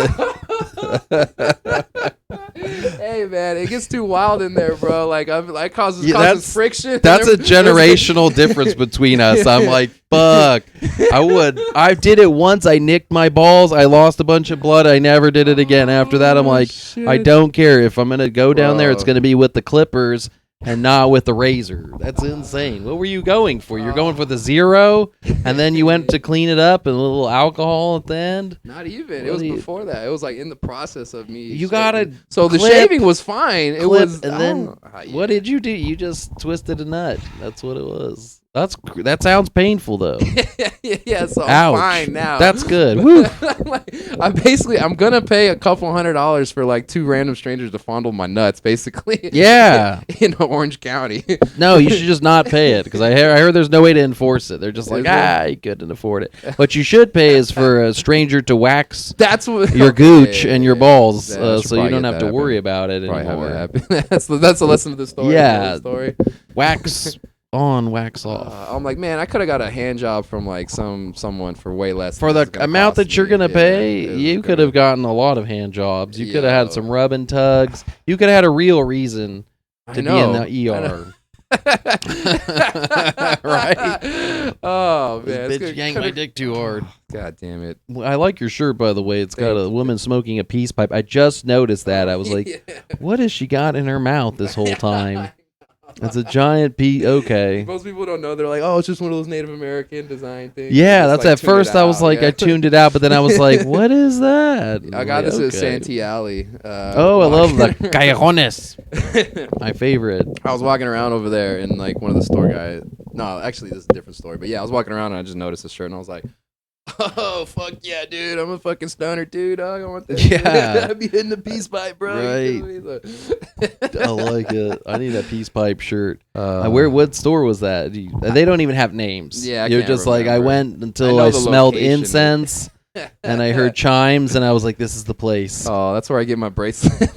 Speaker 1: hey man, it gets too wild in there, bro. Like causes
Speaker 3: that's-
Speaker 1: friction.
Speaker 3: that's a generational difference between us. I'm like, fuck. I did it once. I nicked my balls. I lost a bunch of blood. I never did it again. After that, I'm like, I don't care. If I'm going to go down there, it's
Speaker 1: Bro.
Speaker 3: going to be with the clippers and not with the razor. That's insane. What were you going for? You're going for the 0, and then you went to clean it up and a little alcohol at the end?
Speaker 1: Not even.
Speaker 3: What
Speaker 1: It was
Speaker 3: do you-
Speaker 1: before that. It was like in the process of me.
Speaker 3: You gotta
Speaker 1: shaving. So the
Speaker 3: clip-
Speaker 1: shaving was fine. It
Speaker 3: Clip,
Speaker 1: was.
Speaker 3: and
Speaker 1: I
Speaker 3: then
Speaker 1: don't know how-
Speaker 3: what did you do? You just twisted a nut. That's what it was. That sounds painful though.
Speaker 1: yeah. So I'm
Speaker 3: Ouch.
Speaker 1: fine now.
Speaker 3: That's good. Woo.
Speaker 1: I'm gonna pay a couple $100 for like 2 random strangers to fondle my nuts, basically.
Speaker 3: Yeah.
Speaker 1: in Orange County.
Speaker 3: No, you should just not pay it because I heard there's no way to enforce it. They're just like,
Speaker 1: Is there?
Speaker 3: you couldn't afford it. What you should pay is for a stranger to wax
Speaker 1: That's what
Speaker 3: your gooch and your balls,
Speaker 1: Yeah, I should
Speaker 3: so you
Speaker 1: probably
Speaker 3: don't
Speaker 1: get
Speaker 3: have
Speaker 1: that
Speaker 3: to worry
Speaker 1: happen.
Speaker 3: about it
Speaker 1: Probably have
Speaker 3: anymore.
Speaker 1: that happen. that's the lesson of the story.
Speaker 3: Yeah.
Speaker 1: The story.
Speaker 3: Wax on, wax off.
Speaker 1: I'm like, man, I could have got a hand job from like someone for way less.
Speaker 3: For
Speaker 1: than this
Speaker 3: the
Speaker 1: is gonna
Speaker 3: amount
Speaker 1: cost
Speaker 3: that you're
Speaker 1: me.
Speaker 3: gonna
Speaker 1: Yeah,
Speaker 3: pay,
Speaker 1: it was
Speaker 3: you
Speaker 1: gonna-
Speaker 3: could have gotten a lot of hand jobs. You could have had
Speaker 1: Yo.
Speaker 3: some rub and tugs. You could have had a real reason
Speaker 1: I
Speaker 3: to be
Speaker 1: know.
Speaker 3: in the
Speaker 1: I
Speaker 3: ER.
Speaker 1: know.
Speaker 3: Right?
Speaker 1: Oh man,
Speaker 3: This
Speaker 1: it's
Speaker 3: bitch
Speaker 1: good.
Speaker 3: yanked my dick too hard.
Speaker 1: God damn it.
Speaker 3: I like your shirt, by the way. It's got
Speaker 1: Thank
Speaker 3: a woman smoking a peace pipe. I just noticed that. I was like,
Speaker 1: Yeah.
Speaker 3: what has she got in her mouth this whole time? It's a giant piece. Okay.
Speaker 1: Most people don't know. They're like, oh, it's just one of those Native American design things.
Speaker 3: Yeah,
Speaker 1: Just,
Speaker 3: that's
Speaker 1: like,
Speaker 3: at
Speaker 1: tune it
Speaker 3: first I was
Speaker 1: out,
Speaker 3: like,
Speaker 1: yeah.
Speaker 3: I tuned it out, but then I was like, what is that?
Speaker 1: I got this at
Speaker 3: Okay.
Speaker 1: Santee Alley.
Speaker 3: Oh, I love the callejones. My favorite.
Speaker 1: I was walking around over there, and like one of the store guys. No, actually, this is a different story. But yeah, I was walking around, and I just noticed this shirt, and I was like, "Oh fuck yeah, dude! I'm a fucking stoner, dude. Dog. I want that.
Speaker 3: Yeah.
Speaker 1: I'd be hitting the peace pipe, bro. You feel me? Look.
Speaker 3: I like it. I need a peace pipe shirt. What store was that? They don't even have names.
Speaker 1: Yeah, I
Speaker 3: You're
Speaker 1: can't
Speaker 3: just like, I
Speaker 1: remember.
Speaker 3: went
Speaker 1: I
Speaker 3: until
Speaker 1: know
Speaker 3: I
Speaker 1: the
Speaker 3: smelled
Speaker 1: location.
Speaker 3: incense and I heard chimes, and I was like, this is the place.
Speaker 1: Oh, that's where I get my bracelet.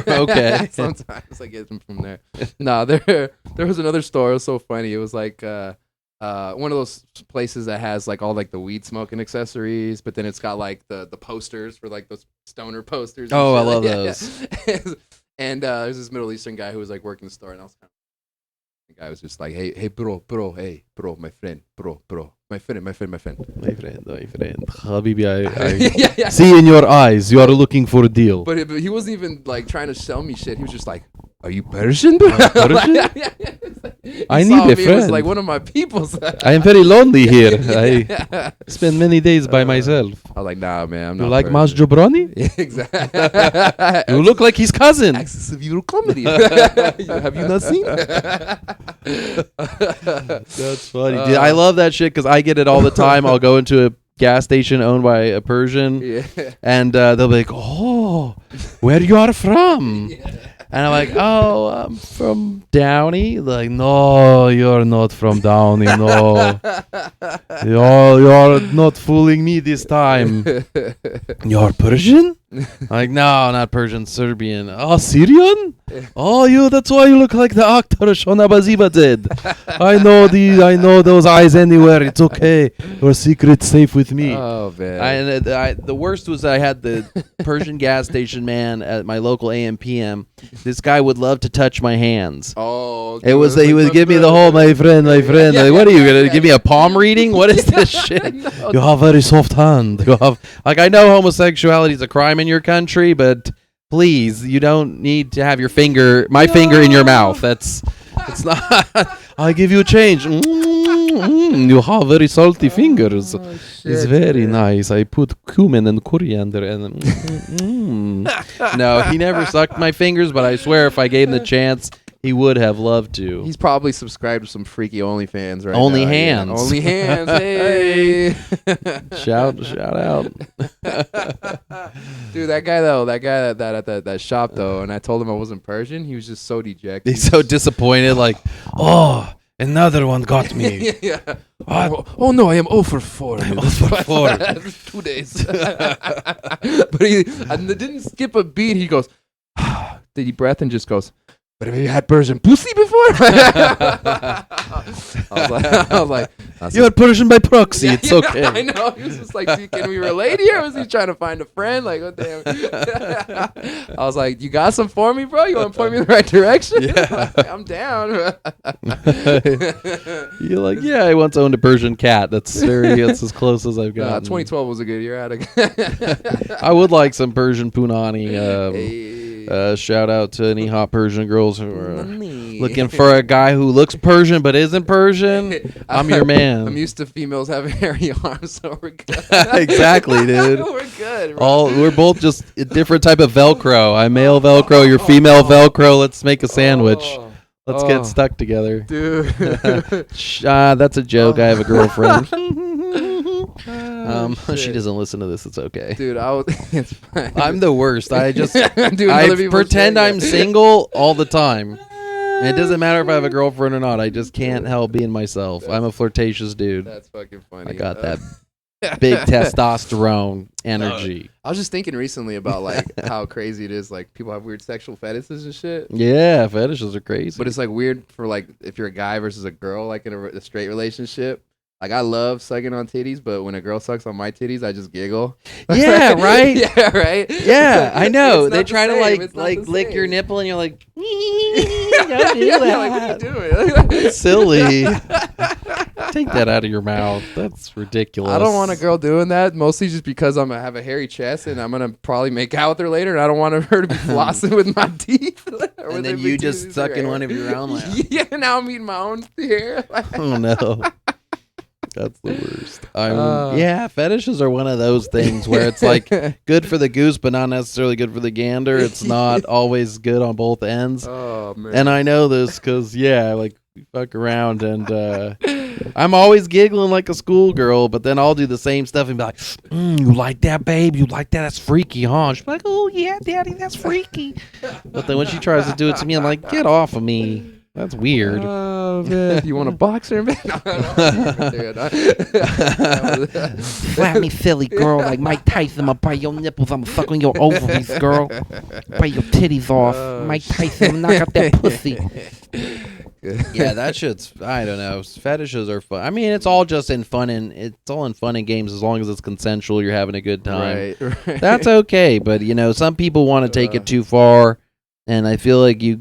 Speaker 3: Okay.
Speaker 1: Sometimes I get them from there. No, there was another store. It was so funny. It was like one of those places that has like all like the weed smoking accessories, but then it's got like the posters for like those stoner posters. and
Speaker 3: Oh, I
Speaker 1: shit.
Speaker 3: love
Speaker 1: Yeah,
Speaker 3: those.
Speaker 1: yeah. And there's this Middle Eastern guy who was like working the store, and I was kind of. The guy was just like, hey, bro, hey, bro, my friend, my friend.
Speaker 3: My friend. Habibi,
Speaker 1: yeah, yeah.
Speaker 3: see in your eyes, you are looking for a deal.
Speaker 1: But he wasn't even like trying to sell me shit. He was just like, "Are you Persian, bro?"
Speaker 3: Persian?
Speaker 1: He
Speaker 3: I
Speaker 1: saw
Speaker 3: need a
Speaker 1: me, it was
Speaker 3: friend.
Speaker 1: like one of my peoples.
Speaker 3: I am very lonely here.
Speaker 1: Yeah.
Speaker 3: I spend many days by myself.
Speaker 1: I was like, "Nah, man, I'm
Speaker 3: You
Speaker 1: not."
Speaker 3: like
Speaker 1: Persian."
Speaker 3: Mas Jobrani?
Speaker 1: Exactly.
Speaker 3: You look like his cousin.
Speaker 1: Axis of Euro comedy. Have you not seen?
Speaker 3: That's funny. Dude, I love that shit because I get it all the time. I'll go into a gas station owned by a Persian,
Speaker 1: Yeah.
Speaker 3: and they'll be like, "Oh, where you are from?" And I'm like, "Oh, I'm from Downey." Like, "No, you're not from Downey. No, you're not fooling me this time. You're Persian?" Like, "No, not Persian, Serbian." "Oh, Syrian? Oh, that's why you look like the actor Shona Baziba did. I know those eyes anywhere. It's okay. Your secret's safe with me."
Speaker 1: Oh man.
Speaker 3: The worst was I had the Persian gas station man at my local AM/PM. This guy would love to touch my hands.
Speaker 1: Oh.
Speaker 3: It was he would give me the whole my friend.
Speaker 1: Yeah,
Speaker 3: Like, what are you gonna
Speaker 1: yeah,
Speaker 3: give me a palm reading? What is this shit?
Speaker 1: No.
Speaker 3: You have very soft hand. You have I know homosexuality is a crime in your country, but please, you don't need to have my finger in your mouth. It's not. I give you a change. You have very salty fingers. It's very nice. I put cumin and coriander and. No, he never sucked my fingers, but I swear if I gave him the chance, he would have loved to.
Speaker 1: He's probably subscribed to some freaky OnlyFans right
Speaker 3: Only
Speaker 1: now.
Speaker 3: hands.
Speaker 1: Yeah. Only hands. Hey.
Speaker 3: Shout out.
Speaker 1: Dude, that guy that at that shop though, and I told him I wasn't Persian. He was just so dejected.
Speaker 3: He's so disappointed. Like, oh, another one got me.
Speaker 1: Yeah. Oh no, I am 0 for 4.
Speaker 3: I'm 0 for 4.
Speaker 1: 2 days. But he didn't skip a beat. He goes, deep breath, and just goes, but have you had Persian pussy before? I was like,
Speaker 3: you had Persian by proxy. It's okay.
Speaker 1: I know. He was just like, can we relate here? Was he trying to find a friend? Like, what damn? I was like, you got some for me, bro? You want to point me in the right direction?
Speaker 3: Yeah.
Speaker 1: I'm down.
Speaker 3: You're like, yeah, I once owned a Persian cat. That's as close as I've got.
Speaker 1: 2012 was a good year.
Speaker 3: I would like some Persian punani.
Speaker 1: Hey.
Speaker 3: Shout out to any hot Persian girls who are looking for a guy who looks Persian but isn't Persian. I'm your man.
Speaker 1: I'm used to females having hairy arms, so we're good.
Speaker 3: Exactly, dude.
Speaker 1: We're good. Bro.
Speaker 3: We're both just a different type of Velcro. I'm male Velcro, you're female Velcro. Let's make a sandwich. Let's get stuck together.
Speaker 1: Dude.
Speaker 3: That's a joke. I have a girlfriend. She
Speaker 1: shit.
Speaker 3: doesn't listen to this. It's okay.
Speaker 1: Dude, it's fine.
Speaker 3: I'm the worst. I just
Speaker 1: Dude,
Speaker 3: I
Speaker 1: other people
Speaker 3: pretend
Speaker 1: saying
Speaker 3: I'm
Speaker 1: that.
Speaker 3: single all the time. It doesn't matter if I have a girlfriend or not. I just can't help being myself. I'm a flirtatious dude.
Speaker 1: That's fucking funny.
Speaker 3: I got that big testosterone energy.
Speaker 1: I was just thinking recently about like how crazy it is. Like people have weird sexual fetishes and shit.
Speaker 3: Yeah, fetishes are crazy.
Speaker 1: But it's like weird for like if you're a guy versus a girl, like in a straight relationship. Like I love sucking on titties, but when a girl sucks on my titties, I just giggle.
Speaker 3: Yeah, right.
Speaker 1: Yeah, right.
Speaker 3: Yeah, I know.
Speaker 1: It's
Speaker 3: They
Speaker 1: not the
Speaker 3: try to
Speaker 1: same. It's not
Speaker 3: like
Speaker 1: the
Speaker 3: lick
Speaker 1: same.
Speaker 3: your nipple, and you're like, don't do
Speaker 1: Yeah,
Speaker 3: that.
Speaker 1: like, what are you doing?
Speaker 3: It's silly. Take that out of your mouth. That's ridiculous.
Speaker 1: I don't want a girl doing that, mostly just because I have a hairy chest and I'm gonna probably make out with her later, and I don't want her to be flossing with my teeth.
Speaker 3: And then you just sucking one of your own. Like,
Speaker 1: Yeah, now I'm eating my own hair.
Speaker 3: oh no. That's the worst. Yeah, fetishes are one of those things where it's like good for the goose, but not necessarily good for the gander. It's not always good on both ends.
Speaker 1: Oh man.
Speaker 3: And I know this because, yeah, like we fuck around and I'm always giggling like a schoolgirl, but then I'll do the same stuff and be like, you like that, babe? You like that? That's freaky, huh? She's like, oh, yeah, daddy, that's freaky. But then when she tries to do it to me, I'm like, get off of me. That's weird.
Speaker 1: Oh man, you want a boxer, man?
Speaker 5: Slap me silly, girl, like Mike Tyson. I'ma bite your nipples. I'ma suck on your ovaries, girl. Bite your titties off. Mike Tyson, knock out that pussy.
Speaker 3: Yeah, that shit's, I don't know. Fetishes are fun. I mean, it's all just in fun and it's all in fun and games as long as it's consensual. You're having a good time.
Speaker 1: Right.
Speaker 3: That's okay. But, you know, some people want to take it too far. And I feel like you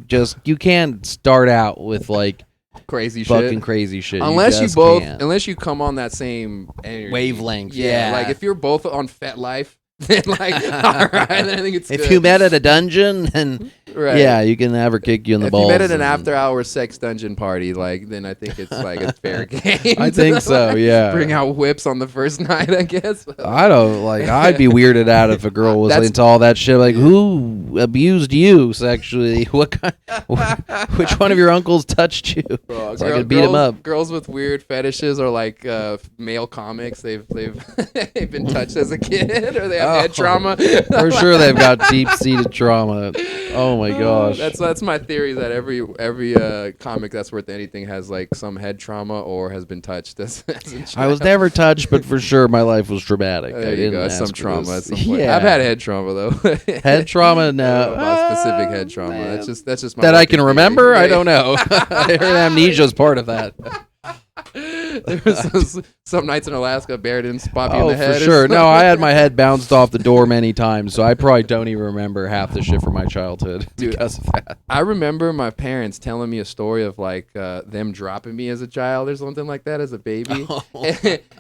Speaker 3: can't start out with like
Speaker 1: Crazy
Speaker 3: fucking
Speaker 1: shit.
Speaker 3: crazy shit.
Speaker 1: Unless you
Speaker 3: just
Speaker 1: both,
Speaker 3: can't.
Speaker 1: unless you come on that same energy.
Speaker 3: Wavelength.
Speaker 1: Yeah, like if you're both on FetLife, then like, all right, then I think it's
Speaker 3: if
Speaker 1: good.
Speaker 3: you met at a dungeon, then
Speaker 1: Right.
Speaker 3: yeah, you can have her kick you in the
Speaker 1: if
Speaker 3: balls.
Speaker 1: you met at an
Speaker 3: and-
Speaker 1: after-hours sex dungeon party, like then I think it's like a fair game.
Speaker 3: I think so, yeah.
Speaker 1: Bring out whips on the first night, I guess.
Speaker 3: I don't like. I'd be weirded out if a girl was
Speaker 1: That's-
Speaker 3: into all that shit. Like, who abused you sexually? What kind? Which one of your uncles touched you?
Speaker 1: Bro,
Speaker 3: So I could beat him up.
Speaker 1: Girls with weird fetishes are like male comics. They've they've been touched as a kid, or they have head trauma.
Speaker 3: For sure, they've got deep-seated trauma. Oh my gosh.
Speaker 1: That's my theory, that every comic that's worth anything has like some head trauma or has been touched as a child.
Speaker 3: I was never touched, but for sure my life was traumatic.
Speaker 1: There
Speaker 3: I
Speaker 1: you
Speaker 3: didn't
Speaker 1: go.
Speaker 3: ask
Speaker 1: Some
Speaker 3: for
Speaker 1: trauma
Speaker 3: this.
Speaker 1: at some point.
Speaker 3: Yeah.
Speaker 1: I've had head trauma though.
Speaker 3: Head trauma? No.
Speaker 1: I don't know about specific head trauma.
Speaker 3: man.
Speaker 1: That's just my
Speaker 3: That I
Speaker 1: working
Speaker 3: can
Speaker 1: theory.
Speaker 3: remember? I don't know. I heard amnesia is part of that.
Speaker 1: There was some nights in Alaska, a bear didn't spot you in the head.
Speaker 3: For
Speaker 1: or
Speaker 3: sure.
Speaker 1: something.
Speaker 3: No, I had my head bounced off the door many times, so I probably don't even remember half the shit from my childhood because of that.
Speaker 1: I remember my parents telling me a story of like them dropping me as a child or something like that as a baby.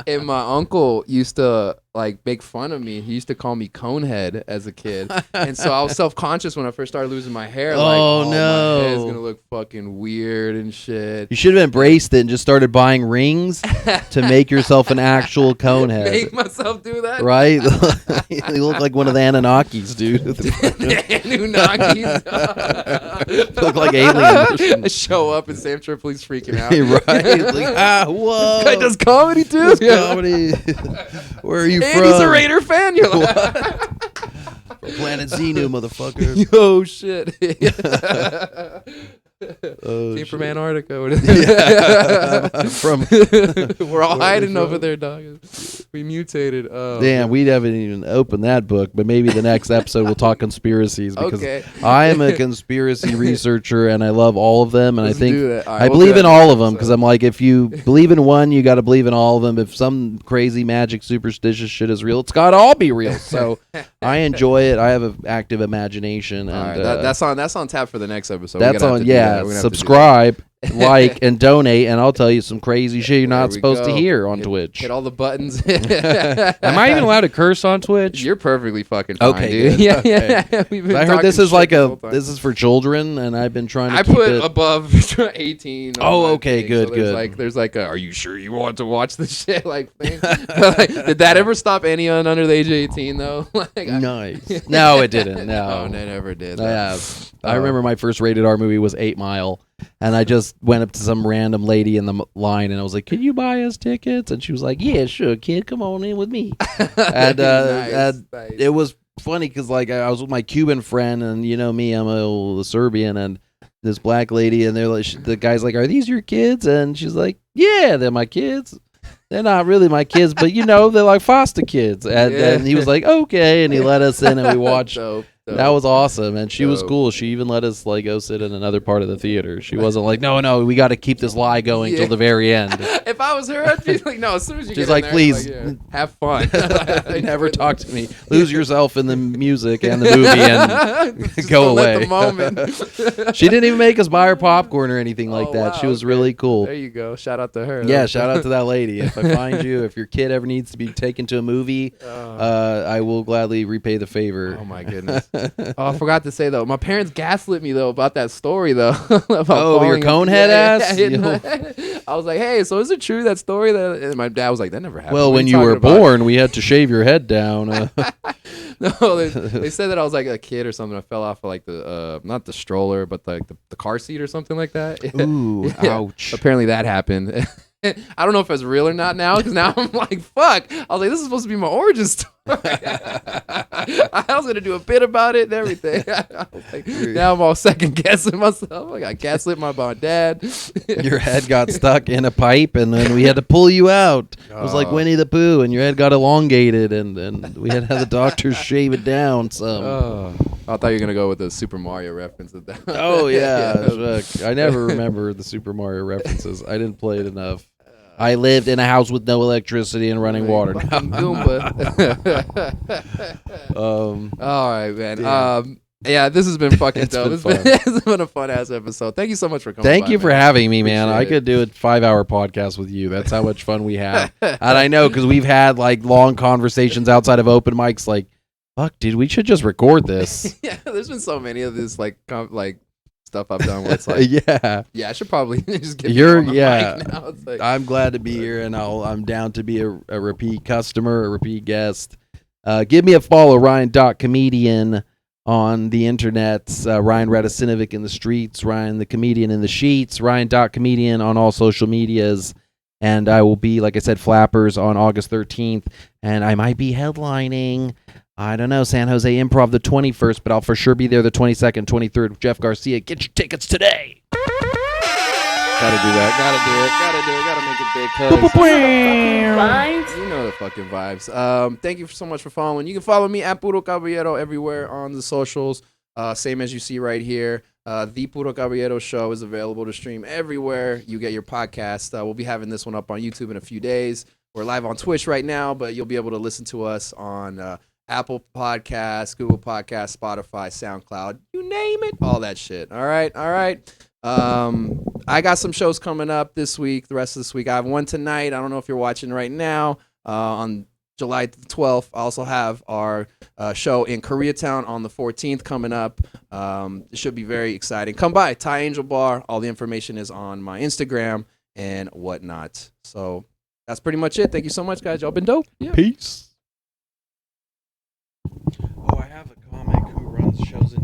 Speaker 1: And my uncle used to like make fun of me. He used to call me conehead as a kid. And so I was self-conscious when I first started losing my hair. Like,
Speaker 3: Oh,
Speaker 1: my
Speaker 3: no.
Speaker 1: head's going to look fucking weird and shit.
Speaker 3: You should have embraced it and just started buying rings to make yourself an actual cone head.
Speaker 1: Make myself do that?
Speaker 3: Right? You look like one of the Anunnakis, dude.
Speaker 1: The Anunnakis.
Speaker 3: Look like aliens.
Speaker 1: I show up and Sam Tripoli's freaking out.
Speaker 3: Right? Like, whoa.
Speaker 1: This guy does comedy too?
Speaker 3: Does comedy. Where are you
Speaker 1: And
Speaker 3: from?
Speaker 1: he's a Raider fan. You're like,
Speaker 3: From Planet Xenu, motherfucker.
Speaker 1: yo, shit.
Speaker 3: Oh,
Speaker 1: Team
Speaker 3: shit.
Speaker 1: from Antarctica.
Speaker 3: From
Speaker 1: We're all
Speaker 3: Where are
Speaker 1: hiding
Speaker 3: we
Speaker 1: over
Speaker 3: from?
Speaker 1: there, dog. We mutated. Oh,
Speaker 3: Damn, we haven't even opened that book, but maybe the next episode we'll talk conspiracies because
Speaker 1: Okay.
Speaker 3: I am a conspiracy researcher and I love all of them, and
Speaker 1: Let's
Speaker 3: I think
Speaker 1: do that. All right,
Speaker 3: I
Speaker 1: we'll
Speaker 3: believe
Speaker 1: do
Speaker 3: in
Speaker 1: that
Speaker 3: all
Speaker 1: next
Speaker 3: of them because
Speaker 1: episode.
Speaker 3: I'm like, if you believe in one, you got to believe in all of them. If some crazy magic superstitious shit is real, it's got to all be real. So I enjoy it. I have an active imagination, and
Speaker 1: All right, that's on tap for the next episode.
Speaker 3: that's on. Yeah, subscribe, like, and donate, and I'll tell you some crazy shit you're
Speaker 1: There
Speaker 3: not
Speaker 1: we
Speaker 3: supposed to
Speaker 1: go.
Speaker 3: hear on
Speaker 1: Hit-
Speaker 3: Twitch.
Speaker 1: Hit all the buttons.
Speaker 3: Am I even allowed to curse on Twitch?
Speaker 1: You're perfectly fucking fine,
Speaker 3: Okay,
Speaker 1: dude.
Speaker 3: good.
Speaker 1: Yeah,
Speaker 3: Okay.
Speaker 1: yeah. We've been
Speaker 3: I heard this
Speaker 1: talking
Speaker 3: is like
Speaker 1: shit the whole time.
Speaker 3: this is for children, and I've been trying to
Speaker 1: I
Speaker 3: keep
Speaker 1: put
Speaker 3: it.
Speaker 1: above 18. on
Speaker 3: Oh,
Speaker 1: my
Speaker 3: okay,
Speaker 1: thing,
Speaker 3: good,
Speaker 1: so there's
Speaker 3: good.
Speaker 1: there's like, are you sure you want to watch the shit? Like, thing. But, like, did that ever stop anyone under the age of 18 though? Like,
Speaker 3: Nice. No, it didn't. No,
Speaker 1: Oh, no, it never did.
Speaker 3: Yeah. I remember my first rated R movie was 8 Mile, and I just went up to some random lady in the line, and I was like, "Can you buy us tickets?" And she was like, "Yeah, sure, kid, come on in with me." And,
Speaker 1: Nice.
Speaker 3: it was funny because like I was with my Cuban friend, and you know me, I'm a Serbian, and this black lady, and they're like, the guy's like, "Are these your kids?" And she's like, "Yeah, they're my kids." They're not really my kids, but you know, they're like foster kids. And then he was like, okay, and he let us in, and we watched.
Speaker 1: Dope.
Speaker 3: That was awesome, and she was
Speaker 1: Dope.
Speaker 3: cool. She even let us like go sit in another part of the theater. She wasn't like, no, we got to keep this lie going till the very end.
Speaker 1: If I was her, I'd be like, no, as soon as you
Speaker 3: She's
Speaker 1: get in
Speaker 3: like,
Speaker 1: there,
Speaker 3: please.
Speaker 1: yeah, have fun.
Speaker 3: Never talk to me. Lose yourself in the music and the movie, and
Speaker 1: Just
Speaker 3: go
Speaker 1: don't let
Speaker 3: away.
Speaker 1: the moment.
Speaker 3: She didn't even make us buy her popcorn or anything like
Speaker 1: Oh,
Speaker 3: that.
Speaker 1: wow,
Speaker 3: She was
Speaker 1: okay.
Speaker 3: really cool.
Speaker 1: There you go. Shout out to her.
Speaker 3: Yeah, shout out to that lady. If I find you, if your kid ever needs to be taken to a movie, I will gladly repay the favor.
Speaker 1: Oh my goodness. Oh, I forgot to say though, my parents gaslit me though about that story though. About
Speaker 3: Oh, your
Speaker 1: falling-
Speaker 3: conehead ass?
Speaker 1: I was like, hey, so is it true that story that? And my dad was like, that never happened.
Speaker 3: Well,
Speaker 1: What are
Speaker 3: when you were
Speaker 1: talking about?
Speaker 3: born, we had to shave your head down.
Speaker 1: No, they said that I was like a kid or something. I fell off of like the not the stroller, but like the car seat or something like that.
Speaker 3: Ooh,
Speaker 1: Yeah.
Speaker 3: ouch.
Speaker 1: Apparently that happened. I don't know if it's real or not now, because now I'm like, fuck. I was like, this is supposed to be my origin story. I was gonna do a bit about it and everything. I was like, now I'm all second guessing myself. I got gaslit my dad.
Speaker 3: Your head got stuck in a pipe, and then we had to pull you out. It was like
Speaker 1: Oh.
Speaker 3: Winnie the Pooh, and your head got elongated, and we had to have the doctors shave it down some.
Speaker 1: Oh, I thought you were gonna go with the Super Mario reference.
Speaker 3: Oh, yeah.
Speaker 1: Yeah.
Speaker 3: Shuck. I never remember the Super Mario references. I didn't play it enough. I lived in a house with no electricity and running water.
Speaker 1: Fucking Goomba. All right, man.
Speaker 3: Damn.
Speaker 1: Yeah, this has been fucking
Speaker 3: It's
Speaker 1: dope.
Speaker 3: been
Speaker 1: It's been a fun ass episode. Thank you so much for coming.
Speaker 3: Thank
Speaker 1: by,
Speaker 3: you for
Speaker 1: man.
Speaker 3: having me, man.
Speaker 1: Appreciate
Speaker 3: I could do a 5-hour podcast with you. That's how much fun we have. And I know because we've had like long conversations outside of open mics. Like, fuck, dude, we should just record this.
Speaker 1: Yeah, there's been so many of this like stuff I've done where it's like,
Speaker 3: Yeah,
Speaker 1: yeah, I should probably just get
Speaker 3: You're-
Speaker 1: on the
Speaker 3: yeah.
Speaker 1: mic now. It's like,
Speaker 3: I'm glad to be here, and I'm down to be a repeat customer, a repeat guest. Give me a follow, ryan.comedian on the internet, Ryan Radusinovic in the streets, Ryan the comedian in the sheets, ryan.comedian on all social medias. And I will be, like I said, Flappers on August 13th, and I might be headlining, I don't know, San Jose Improv the 21st, but I'll for sure be there the 22nd, 23rd with Jeff Garcia. Get your tickets today. Gotta do that. Gotta do it. Gotta make it big.
Speaker 2: Vibes.
Speaker 1: you know the fucking vibes. Thank you so much for following. You can follow me at Puro Caballero everywhere on the socials. same as you see right here. The Puro Caballero Show is available to stream everywhere you get your podcast. We'll be having this one up on YouTube in a few days. We're live on Twitch right now, but you'll be able to listen to us on Apple Podcasts, Google Podcasts, Spotify, SoundCloud, you name it, all that shit. All right. I got some shows coming up this week, the rest of this week. I have one tonight. I don't know if you're watching right now on July 12th. I also have our show in Koreatown on the 14th coming up. It should be very exciting. Come by, Thai Angel Bar. All the information is on my Instagram and whatnot. So that's pretty much it. Thank you so much, guys. Y'all been dope. Yeah.
Speaker 3: Peace.